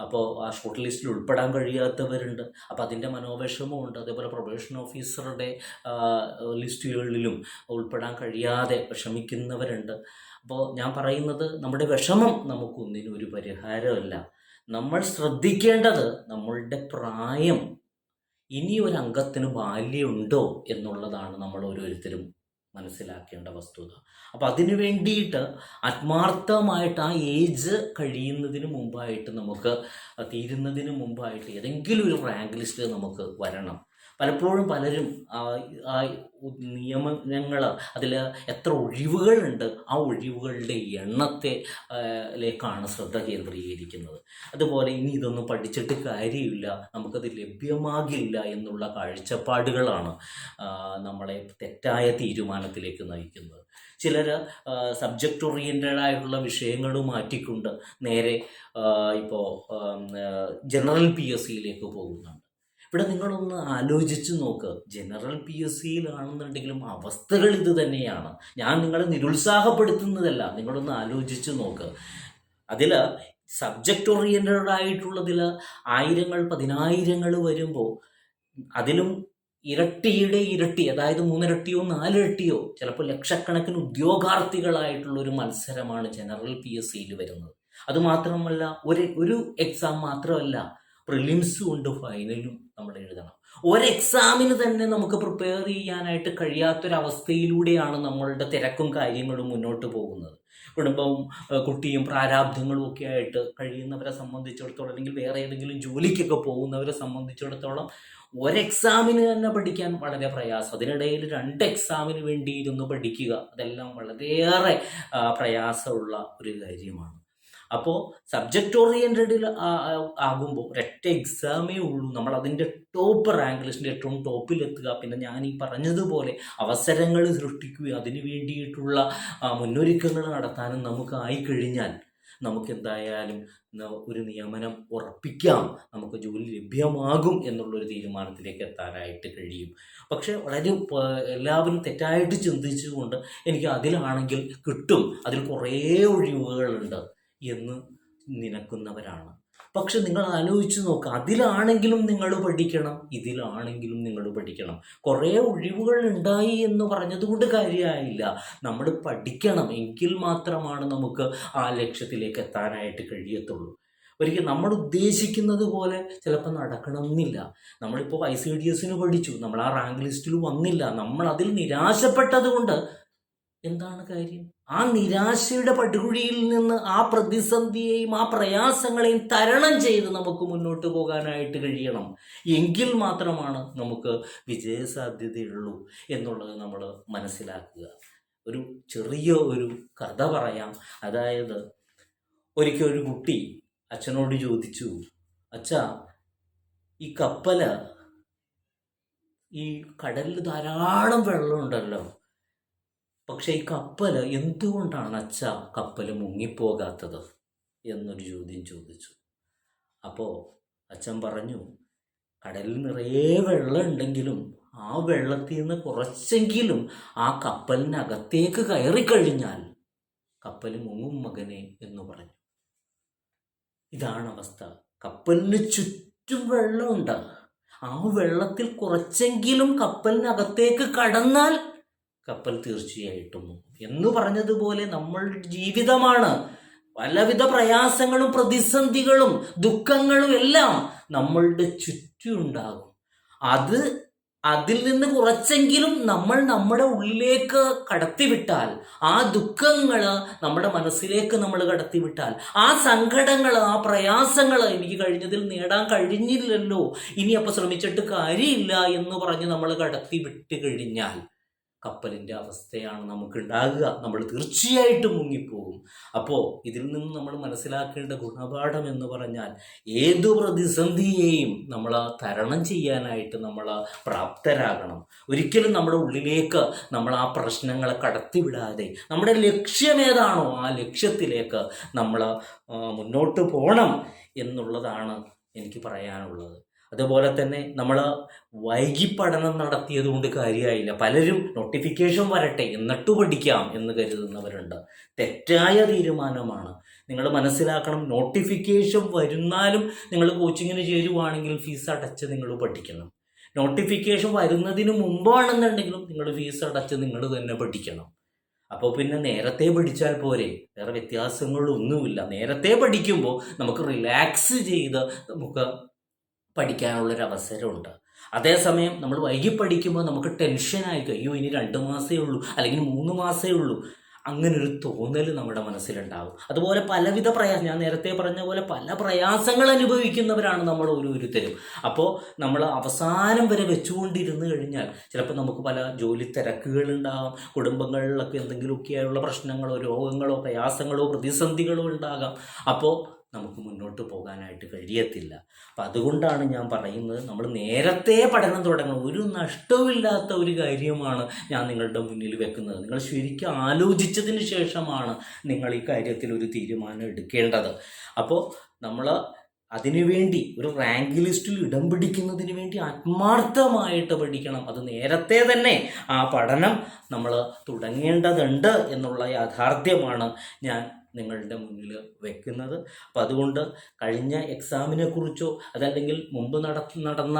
അപ്പോൾ ആ ഷോർട്ട് ലിസ്റ്റിൽ ഉൾപ്പെടാൻ കഴിയാത്തവരുണ്ട്. അപ്പോൾ അതിൻ്റെ മനോവിഷമമുണ്ട്. അതേപോലെ പ്രൊബേഷൻ ഓഫീസറുടെ ലിസ്റ്റുകളിലും ഉൾപ്പെടാൻ കഴിയാതെ വിഷമിക്കുന്നവരുണ്ട്. അപ്പോൾ ഞാൻ പറയുന്നത്, നമ്മുടെ വിഷമം നമുക്കൊന്നിനും ഒരു പരിഹാരമല്ല. നമ്മൾ ശ്രദ്ധിക്കേണ്ടത് നമ്മളുടെ പ്രായം, ഇനി ഒരു അംഗത്തിന് ബാല്യമുണ്ടോ എന്നുള്ളതാണ് നമ്മൾ ഓരോരുത്തരും മനസ്സിലാക്കേണ്ട വസ്തുത. അപ്പം അതിനു വേണ്ടിയിട്ട് ആത്മാർത്ഥമായിട്ട് ആ ഏജ് കഴിയുന്നതിന് മുമ്പായിട്ട്, നമുക്ക് തീരുന്നതിന് മുമ്പായിട്ട് ഏതെങ്കിലും ഒരു റാങ്ക് ലിസ്റ്റ് നമുക്ക് വരണം. പലപ്പോഴും പലരും ആ നിയമനങ്ങൾ, അതിൽ എത്ര ഒഴിവുകളുണ്ട്, ആ ഒഴിവുകളുടെ ലേക്കാണ് ശ്രദ്ധ കേന്ദ്രീകരിക്കുന്നത്. അതുപോലെ ഇനി ഇതൊന്നും പഠിച്ചിട്ട് കാര്യമില്ല, നമുക്കത് ലഭ്യമാകില്ല എന്നുള്ള കാഴ്ചപ്പാടുകളാണ് നമ്മളെ തെറ്റായ തീരുമാനത്തിലേക്ക് നയിക്കുന്നത്. ചിലർ സബ്ജക്റ്റ് ഓറിയൻറ്റഡ് ആയിട്ടുള്ള വിഷയങ്ങൾ മാറ്റിക്കൊണ്ട് നേരെ ഇപ്പോൾ ജനറൽ PSCയിലേക്ക് പോകുന്നുണ്ട്. ഇവിടെ നിങ്ങളൊന്ന് ആലോചിച്ച് നോക്ക്. ജനറൽ PSCയിലാണെന്നുണ്ടെങ്കിലും അവസ്ഥകൾ ഇത് തന്നെയാണ്. ഞാൻ നിങ്ങളെ നിരുത്സാഹപ്പെടുത്തുന്നതല്ല, നിങ്ങളൊന്ന് ആലോചിച്ച് നോക്ക്. അതിൽ സബ്ജക്റ്റ് ഓറിയൻറ്റഡ് ആയിട്ടുള്ളതിൽ 1000 10,000 വരുമ്പോൾ അതിലും ഇരട്ടിയുടെ ഇരട്ടി, അതായത് 3 ഇരട്ടിയോ 4 ഇരട്ടിയോ, ചിലപ്പോൾ ലക്ഷക്കണക്കിന് ഉദ്യോഗാർത്ഥികളായിട്ടുള്ളൊരു മത്സരമാണ് ജനറൽ PSCയിൽ വരുന്നത്. അതുമാത്രമല്ല, ഒരു എക്സാം മാത്രമല്ല, പ്രിലിംസും ഉണ്ട്, ഫൈനലും നമ്മൾ എഴുതണം. ഒരു എക്സാമിന് തന്നെ നമുക്ക് പ്രിപ്പയർ ചെയ്യാനായിട്ട് കഴിയാത്തൊരവസ്ഥയിലൂടെയാണ് നമ്മളുടെ തിരക്കും കാര്യങ്ങളും മുന്നോട്ട് പോകുന്നത്. കുടുംബവും കുട്ടിയും പ്രാരാബ്ധങ്ങളും ഒക്കെ ആയിട്ട് കഴിയുന്നവരെ സംബന്ധിച്ചിടത്തോളം, അല്ലെങ്കിൽ വേറെ ഏതെങ്കിലും ജോലിക്കൊക്കെ പോകുന്നവരെ സംബന്ധിച്ചിടത്തോളം ഒരെക്സാമിന് തന്നെ പഠിക്കാൻ വളരെ പ്രയാസം. അതിനിടയിൽ 2 എക്സാമിന് വേണ്ടി ഇരുന്ന് പഠിക്കുക, അതെല്ലാം വളരെയേറെ പ്രയാസമുള്ള ഒരു കാര്യമാണ്. അപ്പോൾ സബ്ജക്റ്റ് ഓറിയൻറ്റഡിൽ ആകുമ്പോൾ ഒരൊറ്റ എക്സാമേ ഉള്ളൂ. നമ്മൾ അതിൻ്റെ ടോപ്പ് റാങ്ക് ലിസ്റ്റിൻ്റെ ഏറ്റവും ടോപ്പിലെത്തുക, പിന്നെ ഞാൻ ഈ പറഞ്ഞതുപോലെ അവസരങ്ങൾ സൃഷ്ടിക്കുക, അതിന് വേണ്ടിയിട്ടുള്ള മുന്നൊരുക്കങ്ങൾ നടത്താനും നമുക്ക് ആയിക്കഴിഞ്ഞാൽ നമുക്ക് എന്തായാലും ഒരു നിയമനം ഉറപ്പിക്കാം, നമുക്ക് ജോലി ലഭ്യമാകും എന്നുള്ളൊരു തീരുമാനത്തിലേക്ക് എത്താനായിട്ട് കഴിയും. പക്ഷേ വളരെ എല്ലാവരും തെറ്റായിട്ട് ചിന്തിച്ചുകൊണ്ട് എനിക്ക് അതിലാണെങ്കിൽ കിട്ടും, അതിൽ കുറേ ഒഴിവുകളുണ്ട് എന്ന് നിനക്കുന്നവരാണ്. പക്ഷെ നിങ്ങൾ ആലോചിച്ച് നോക്കുക, അതിലാണെങ്കിലും നിങ്ങൾ പഠിക്കണം, ഇതിലാണെങ്കിലും നിങ്ങൾ പഠിക്കണം. കുറേ ഒഴിവുകൾ ഉണ്ടായി എന്ന് പറഞ്ഞതുകൊണ്ട് കാര്യമായില്ല, നമ്മൾ പഠിക്കണം. എങ്കിൽ മാത്രമാണ് നമുക്ക് ആ ലക്ഷ്യത്തിലേക്ക് എത്താനായിട്ട് കഴിയത്തുള്ളൂ. ഒരിക്കൽ നമ്മൾ ഉദ്ദേശിക്കുന്നത് പോലെ ചിലപ്പോൾ നടക്കണമെന്നില്ല. നമ്മളിപ്പോൾ ICDS-ന് പഠിച്ചു, നമ്മൾ ആ റാങ്ക് ലിസ്റ്റിൽ വന്നില്ല, നമ്മൾ അതിൽ നിരാശപ്പെട്ടത് കൊണ്ട് എന്താണ് കാര്യം? ആ നിരാശയുടെ പടുകുഴിയിൽ നിന്ന് ആ പ്രതിസന്ധിയെയും ആ പ്രയാസങ്ങളെയും തരണം ചെയ്ത് നമുക്ക് മുന്നോട്ട് പോകാനായിട്ട് കഴിയണം. എങ്കിൽ മാത്രമാണ് നമുക്ക് വിജയസാധ്യതയുള്ളൂ എന്നുള്ളത് നമ്മൾ മനസ്സിലാക്കുക. ഒരു ചെറിയ ഒരു കഥ പറയാം. അതായത്, ഒരിക്കൽ ഒരു കുട്ടി അച്ഛനോട് ചോദിച്ചു, അച്ഛാ, ഈ കപ്പല്, ഈ കടലിൽ ധാരാളം വെള്ളമുണ്ടല്ലോ, പക്ഷെ ഈ കപ്പൽ എന്തുകൊണ്ടാണ് അച്ഛാ കപ്പൽ മുങ്ങിപ്പോകാത്തത് എന്നൊരു ചോദ്യം ചോദിച്ചു. അപ്പോൾ അച്ഛൻ പറഞ്ഞു, കടലിൽ നിറയെ വെള്ളം ഉണ്ടെങ്കിലും ആ വെള്ളത്തിൽ നിന്ന് കുറച്ചെങ്കിലും ആ കപ്പലിനകത്തേക്ക് കയറിക്കഴിഞ്ഞാൽ കപ്പൽ മുങ്ങും മകനെ എന്ന് പറഞ്ഞു. ഇതാണ് അവസ്ഥ. കപ്പലിന് ചുറ്റും വെള്ളമുണ്ട്, ആ വെള്ളത്തിൽ കുറച്ചെങ്കിലും കപ്പലിനകത്തേക്ക് കടന്നാൽ കപ്പൽ തീർച്ചയായിട്ടും എന്ന് പറഞ്ഞതുപോലെ നമ്മളുടെ ജീവിതമാണ്. പലവിധ പ്രയാസങ്ങളും പ്രതിസന്ധികളും ദുഃഖങ്ങളും എല്ലാം നമ്മളുടെ ചുറ്റും ഉണ്ടാകും. അതിൽ നിന്ന് കുറച്ചെങ്കിലും നമ്മൾ നമ്മുടെ ഉള്ളിലേക്ക് കടത്തിവിട്ടാൽ, ആ ദുഃഖങ്ങൾ നമ്മുടെ മനസ്സിലേക്ക് നമ്മൾ കടത്തിവിട്ടാൽ, ആ സങ്കടങ്ങൾ, ആ പ്രയാസങ്ങൾ, എനിക്ക് കഴിഞ്ഞതിൽ നേടാൻ കഴിഞ്ഞില്ലല്ലോ, ഇനി അപ്പോൾ ശ്രമിച്ചിട്ട് കാര്യമില്ല എന്ന് പറഞ്ഞ് നമ്മൾ കടത്തിവിട്ട് കഴിഞ്ഞാൽ കപ്പലിൻ്റെ അവസ്ഥയാണ് നമുക്കുണ്ടാകുക. നമ്മൾ തീർച്ചയായിട്ടും മുങ്ങിപ്പോകും. അപ്പോൾ ഇതിൽ നിന്ന് നമ്മൾ മനസ്സിലാക്കേണ്ട ഗുണപാഠം എന്ന് പറഞ്ഞാൽ, ഏതു പ്രതിസന്ധിയെയും നമ്മൾ തരണം ചെയ്യാനായിട്ട് നമ്മൾ പ്രാപ്തരാകണം. ഒരിക്കലും നമ്മുടെ ഉള്ളിലേക്ക് നമ്മൾ ആ പ്രശ്നങ്ങളെ കടത്തിവിടാതെ നമ്മുടെ ലക്ഷ്യമേതാണോ ആ ലക്ഷ്യത്തിലേക്ക് നമ്മൾ മുന്നോട്ട് പോകണം എന്നുള്ളതാണ് എനിക്ക് പറയാനുള്ളത്. അതുപോലെ തന്നെ നമ്മൾ വൈകി പഠനം നടത്തിയത് കൊണ്ട് കാര്യമായില്ല. പലരും നോട്ടിഫിക്കേഷൻ വരട്ടെ എന്നിട്ട് പഠിക്കാം എന്ന് കരുതുന്നവരുണ്ട്. തെറ്റായ തീരുമാനമാണ്. നിങ്ങൾ മനസ്സിലാക്കണം, നോട്ടിഫിക്കേഷൻ വരുന്നാലും നിങ്ങൾ കോച്ചിങ്ങിന് ചേരുവാണെങ്കിൽ ഫീസ് അടച്ച് നിങ്ങൾ പഠിക്കണം. നോട്ടിഫിക്കേഷൻ വരുന്നതിന് മുമ്പാണെന്നുണ്ടെങ്കിലും നിങ്ങൾ ഫീസ് അടച്ച് നിങ്ങൾ തന്നെ പഠിക്കണം. അപ്പോൾ പിന്നെ നേരത്തെ പഠിച്ചാൽ പോരെ, വേറെ വ്യത്യാസങ്ങളൊന്നുമില്ല. നേരത്തെ പഠിക്കുമ്പോൾ നമുക്ക് റിലാക്സ് ചെയ്ത് നമുക്ക് പഠിക്കാനുള്ളൊരവസരമുണ്ട്. അതേസമയം നമ്മൾ വൈകി പഠിക്കുമ്പോൾ നമുക്ക് ടെൻഷനായിരിക്കും, അയ്യോ ഇനി 2 മാസമേ ഉള്ളൂ അല്ലെങ്കിൽ 3 മാസമേ ഉള്ളൂ, അങ്ങനൊരു തോന്നൽ നമ്മുടെ മനസ്സിലുണ്ടാകും. അതുപോലെ പലവിധ ഞാൻ നേരത്തെ പറഞ്ഞ പോലെ പല പ്രയാസങ്ങൾ അനുഭവിക്കുന്നവരാണ് നമ്മൾ ഓരോരുത്തരും. അപ്പോൾ നമ്മൾ അവസാനം വരെ വെച്ചുകൊണ്ടിരുന്ന് കഴിഞ്ഞാൽ ചിലപ്പോൾ നമുക്ക് പല ജോലി തിരക്കുകളുണ്ടാകാം, കുടുംബങ്ങളിലൊക്കെ എന്തെങ്കിലുമൊക്കെയായുള്ള പ്രശ്നങ്ങളോ രോഗങ്ങളോ പ്രയാസങ്ങളോ പ്രതിസന്ധികളോ ഉണ്ടാകാം. അപ്പോൾ നമുക്ക് മുന്നോട്ട് പോകാനായിട്ട് കഴിയത്തില്ല. അപ്പം അതുകൊണ്ടാണ് ഞാൻ പറയുന്നത്, നമ്മൾ നേരത്തെ പഠനം തുടങ്ങണം. ഒരു നഷ്ടവുമില്ലാത്ത ഒരു കാര്യമാണ് ഞാൻ നിങ്ങളുടെ മുന്നിൽ വെക്കുന്നത്. നിങ്ങൾ ശരിക്കും ആലോചിച്ചതിന് ശേഷമാണ് നിങ്ങൾ ഈ കാര്യത്തിൽ ഒരു തീരുമാനം എടുക്കേണ്ടത്. അപ്പോൾ നമ്മൾ അതിനുവേണ്ടി ഒരു റാങ്ക് ലിസ്റ്റിൽ ഇടം പിടിക്കുന്നതിന് വേണ്ടി ആത്മാർത്ഥമായിട്ട് പഠിക്കണം. അത് നേരത്തെ തന്നെ ആ പഠനം നമ്മൾ തുടങ്ങേണ്ടതുണ്ട് എന്നുള്ള യാഥാർത്ഥ്യമാണ് ഞാൻ നിങ്ങളുടെ മുന്നിൽ വെക്കുന്നത്. അപ്പം അതുകൊണ്ട് കഴിഞ്ഞ എക്സാമിനെ കുറിച്ചോ അതല്ലെങ്കിൽ മുമ്പ് നടന്ന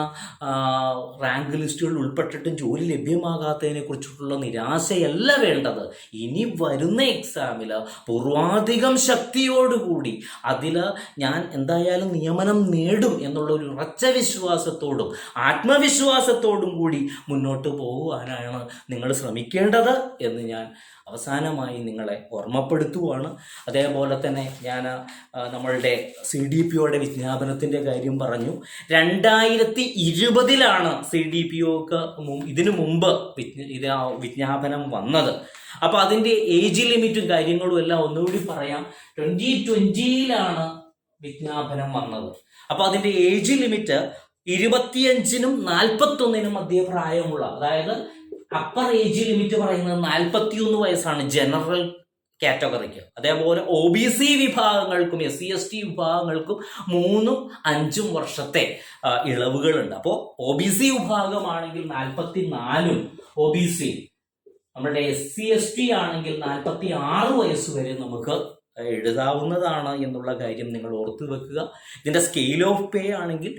റാങ്ക് ലിസ്റ്റുകളിൽ ഉൾപ്പെട്ടിട്ടും ജോലി ലഭ്യമാകാത്തതിനെ കുറിച്ചിട്ടുള്ള നിരാശയല്ല വേണ്ടത്. ഇനി വരുന്ന എക്സാമിൽ പൂർവാധികം ശക്തിയോടുകൂടി അതിൽ ഞാൻ എന്തായാലും നിയമനം നേടും എന്നുള്ള ഒരു ഉറച്ച വിശ്വാസത്തോടും ആത്മവിശ്വാസത്തോടും കൂടി മുന്നോട്ട് പോകുവാനാണ് നിങ്ങൾ ശ്രമിക്കേണ്ടത് എന്ന് ഞാൻ അവസാനമായി നിങ്ങളെ ഓർമ്മപ്പെടുത്തുവാണ്. അതേപോലെ തന്നെ ഞാൻ നമ്മളുടെ CDPOയുടെ വിജ്ഞാപനത്തിൻ്റെ കാര്യം പറഞ്ഞു. 2020 CDPOക്ക് ഇതിനു മുമ്പ് വിജ്ഞാപനം വന്നത്. അപ്പോൾ അതിൻ്റെ ഏജ് ലിമിറ്റും കാര്യങ്ങളും എല്ലാം ഒന്നുകൂടി പറയാം. 2020 വിജ്ഞാപനം വന്നത്. അപ്പോൾ അതിൻ്റെ ഏജ് ലിമിറ്റ് 25-നും 41-നും മധ്യ പ്രായമുള്ള, അതായത് അപ്പർ ഏജ് ലിമിറ്റ് പറയുന്നത് 41 വയസ്സാണ് ജനറൽ കാറ്റഗറിക്ക്. അതേപോലെ OBC വിഭാഗങ്ങൾക്കും SC/ST വിഭാഗങ്ങൾക്കും 3-5 വർഷത്തെ ഇളവുകളുണ്ട്. അപ്പോൾ OBC വിഭാഗമാണെങ്കിൽ 44-ഉം, OBC നമ്മുടെ SC/ST ആണെങ്കിൽ 46 വയസ്സ് വരെ നമുക്ക് എഴുതാവുന്നതാണ് എന്നുള്ള കാര്യം നിങ്ങൾ ഓർത്തു വെക്കുക. ഇതിൻ്റെ സ്കെയിൽ ഓഫ് പേ ആണെങ്കിൽ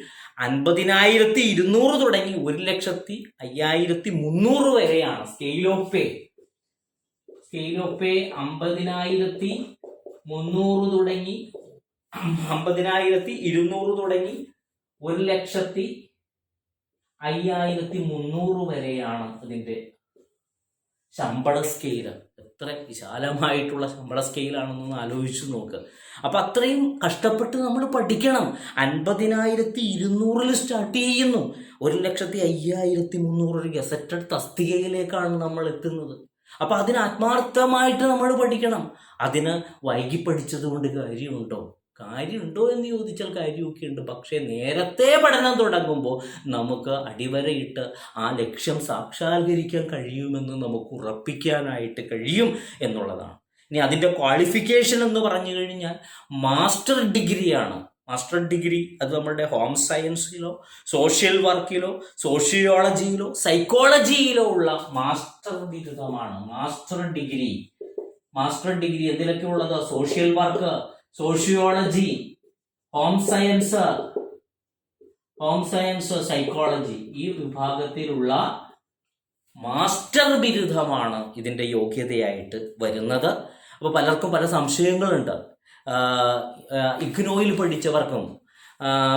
50,200 തുടങ്ങി 1,05,300 വരെയാണ് സ്കെയിൽ ഓഫ് പേ. 50,200 തുടങ്ങി 1,05,300 വരെയാണ് ഇതിൻ്റെ ശമ്പള സ്കെയില്. എത്ര വിശാലമായിട്ടുള്ള ശമ്പള സ്കെയിലാണെന്നൊന്ന് ആലോചിച്ച് നോക്ക്. അപ്പം അത്രയും കഷ്ടപ്പെട്ട് നമ്മൾ പഠിക്കണം. 50,200 സ്റ്റാർട്ട് ചെയ്യുന്നു, 1,05,300 ഒരു ഗസറ്റഡ് തസ്തികയിലേക്കാണ് നമ്മൾ എത്തുന്നത്. അപ്പം അതിന് ആത്മാർത്ഥമായിട്ട് നമ്മൾ പഠിക്കണം. അതിന് വൈകി പഠിച്ചത് കൊണ്ട് കാര്യമുണ്ടോ എന്ന് ചോദിച്ചാൽ കാര്യമൊക്കെ ഉണ്ട്. പക്ഷേ നേരത്തെ പഠനം തുടങ്ങുമ്പോൾ നമുക്ക് അടിവരയിട്ട് ആ ലക്ഷ്യം സാക്ഷാത്കരിക്കാൻ കഴിയുമെന്ന് നമുക്ക് ഉറപ്പിക്കാനായിട്ട് കഴിയും എന്നുള്ളതാണ്. ഇനി അതിൻ്റെ ക്വാളിഫിക്കേഷൻ എന്ന് പറഞ്ഞു കഴിഞ്ഞാൽ മാസ്റ്റർ ഡിഗ്രിയാണ്. മാസ്റ്റർ ഡിഗ്രി അത് നമ്മുടെ ഹോം സയൻസിലോ സോഷ്യൽ വർക്കിലോ സോഷ്യോളജിയിലോ സൈക്കോളജിയിലോ ഉള്ള മാസ്റ്റർ ബിരുദമാണ് മാസ്റ്റർ ഡിഗ്രി. എന്തിലൊക്കെ ഉള്ളത്? Social work, sociology, home science, psychology, ഈ വിഭാഗത്തിലുള്ള മാസ്റ്റർ ബിരുദമാണ് ഇതിൻ്റെ യോഗ്യതയായിട്ട് വരുന്നത്. അപ്പോൾ പലർക്കും പല സംശയങ്ങളുണ്ട്. ഇഗ്നോയിൽ പഠിച്ചവർക്കും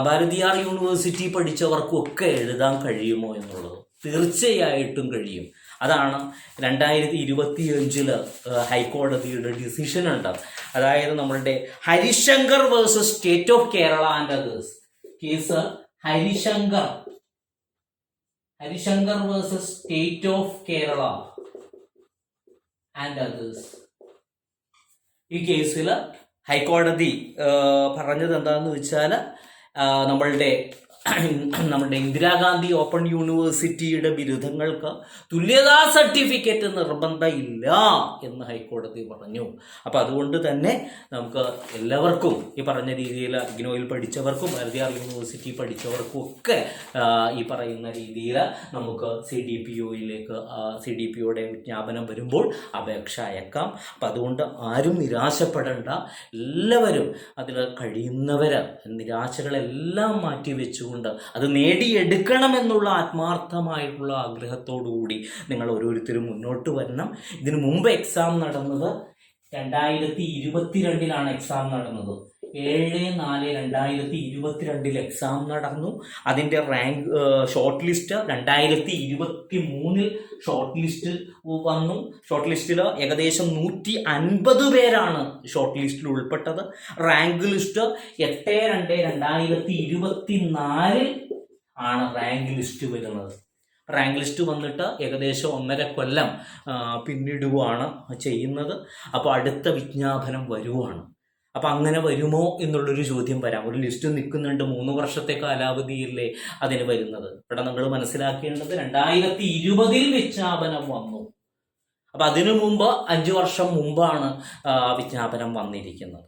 ഭാരതിയാർ യൂണിവേഴ്സിറ്റി പഠിച്ചവർക്കും ഒക്കെ എഴുതാൻ കഴിയുമോ എന്നുള്ളത് തീർച്ചയായിട്ടും കഴിയും. അതാണ് 2025 ഹൈക്കോടതിയുടെ ഡിസിഷൻ ഉണ്ട്. അതായത് നമ്മളുടെ Harishankar versus state of Kerala and others case. Harishankar versus state of Kerala and others. ഈ കേസിൽ ഹൈക്കോടതി പറഞ്ഞത് എന്താണെന്ന് വെച്ചാൽ നമ്മളുടെ നമ്മുടെ ഇന്ദിരാഗാന്ധി ഓപ്പൺ യൂണിവേഴ്സിറ്റിയുടെ ബിരുദങ്ങൾക്ക് തുല്യതാ സർട്ടിഫിക്കറ്റ് നിർബന്ധമില്ല എന്ന് ഹൈക്കോടതി പറഞ്ഞു. അപ്പം അതുകൊണ്ട് തന്നെ നമുക്ക് എല്ലാവർക്കും ഈ പറഞ്ഞ രീതിയിൽ ഇഗ്നോയിൽ പഠിച്ചവർക്കും ഭാരതീയ യൂണിവേഴ്സിറ്റി പഠിച്ചവർക്കും ഒക്കെ ഈ പറയുന്ന രീതിയിൽ നമുക്ക് CDPOയിലേക്ക് CDPOയുടെ വിജ്ഞാപനം വരുമ്പോൾ അപേക്ഷ അയക്കാം. അപ്പം അതുകൊണ്ട് ആരും നിരാശപ്പെടേണ്ട. എല്ലാവരും അതിൽ കഴിയുന്നവർ നിരാശകളെല്ലാം മാറ്റിവെച്ചുകൊണ്ട് അത് നേടിയെടുക്കണമെന്നുള്ള ആത്മാർത്ഥമായിട്ടുള്ള ആഗ്രഹത്തോടുകൂടി നിങ്ങൾ ഓരോരുത്തരും മുന്നോട്ട് വരണം. ഇതിനു മുമ്പ് എക്സാം നടന്നത് 2022 എക്സാം നടന്നത്. 7/4/2022 എക്സാം നടന്നു. അതിൻ്റെ rank short list 2023 short list വന്നു. ഷോർട്ട് ലിസ്റ്റിൽ ഏകദേശം 150 പേരാണ് ഷോർട്ട് ലിസ്റ്റിൽ ഉൾപ്പെട്ടത്. റാങ്ക് ലിസ്റ്റ് 8/2/2024 ആണ് റാങ്ക് ലിസ്റ്റ് വരുന്നത്. റാങ്ക് ലിസ്റ്റ് വന്നിട്ട് ഏകദേശം 1.5 കൊല്ലം പിന്നിടുകയാണ് ചെയ്യുന്നത്. അപ്പോൾ അടുത്ത വിജ്ഞാപനം വരുവാണ്. അപ്പം അങ്ങനെ വരുമോ എന്നുള്ളൊരു ചോദ്യം വരാം. ഒരു ലിസ്റ്റ് നിൽക്കുന്നുണ്ട്, 3 വർഷത്തെ കാലാവധിയില്ലേ അതിന് വരുന്നത്. ഇവിടെ നമ്മൾ മനസ്സിലാക്കേണ്ടത് 2020 വിജ്ഞാപനം വന്നു. അപ്പം അതിനു മുമ്പ് 5 വർഷം മുമ്പാണ് വിജ്ഞാപനം വന്നിരിക്കുന്നത്.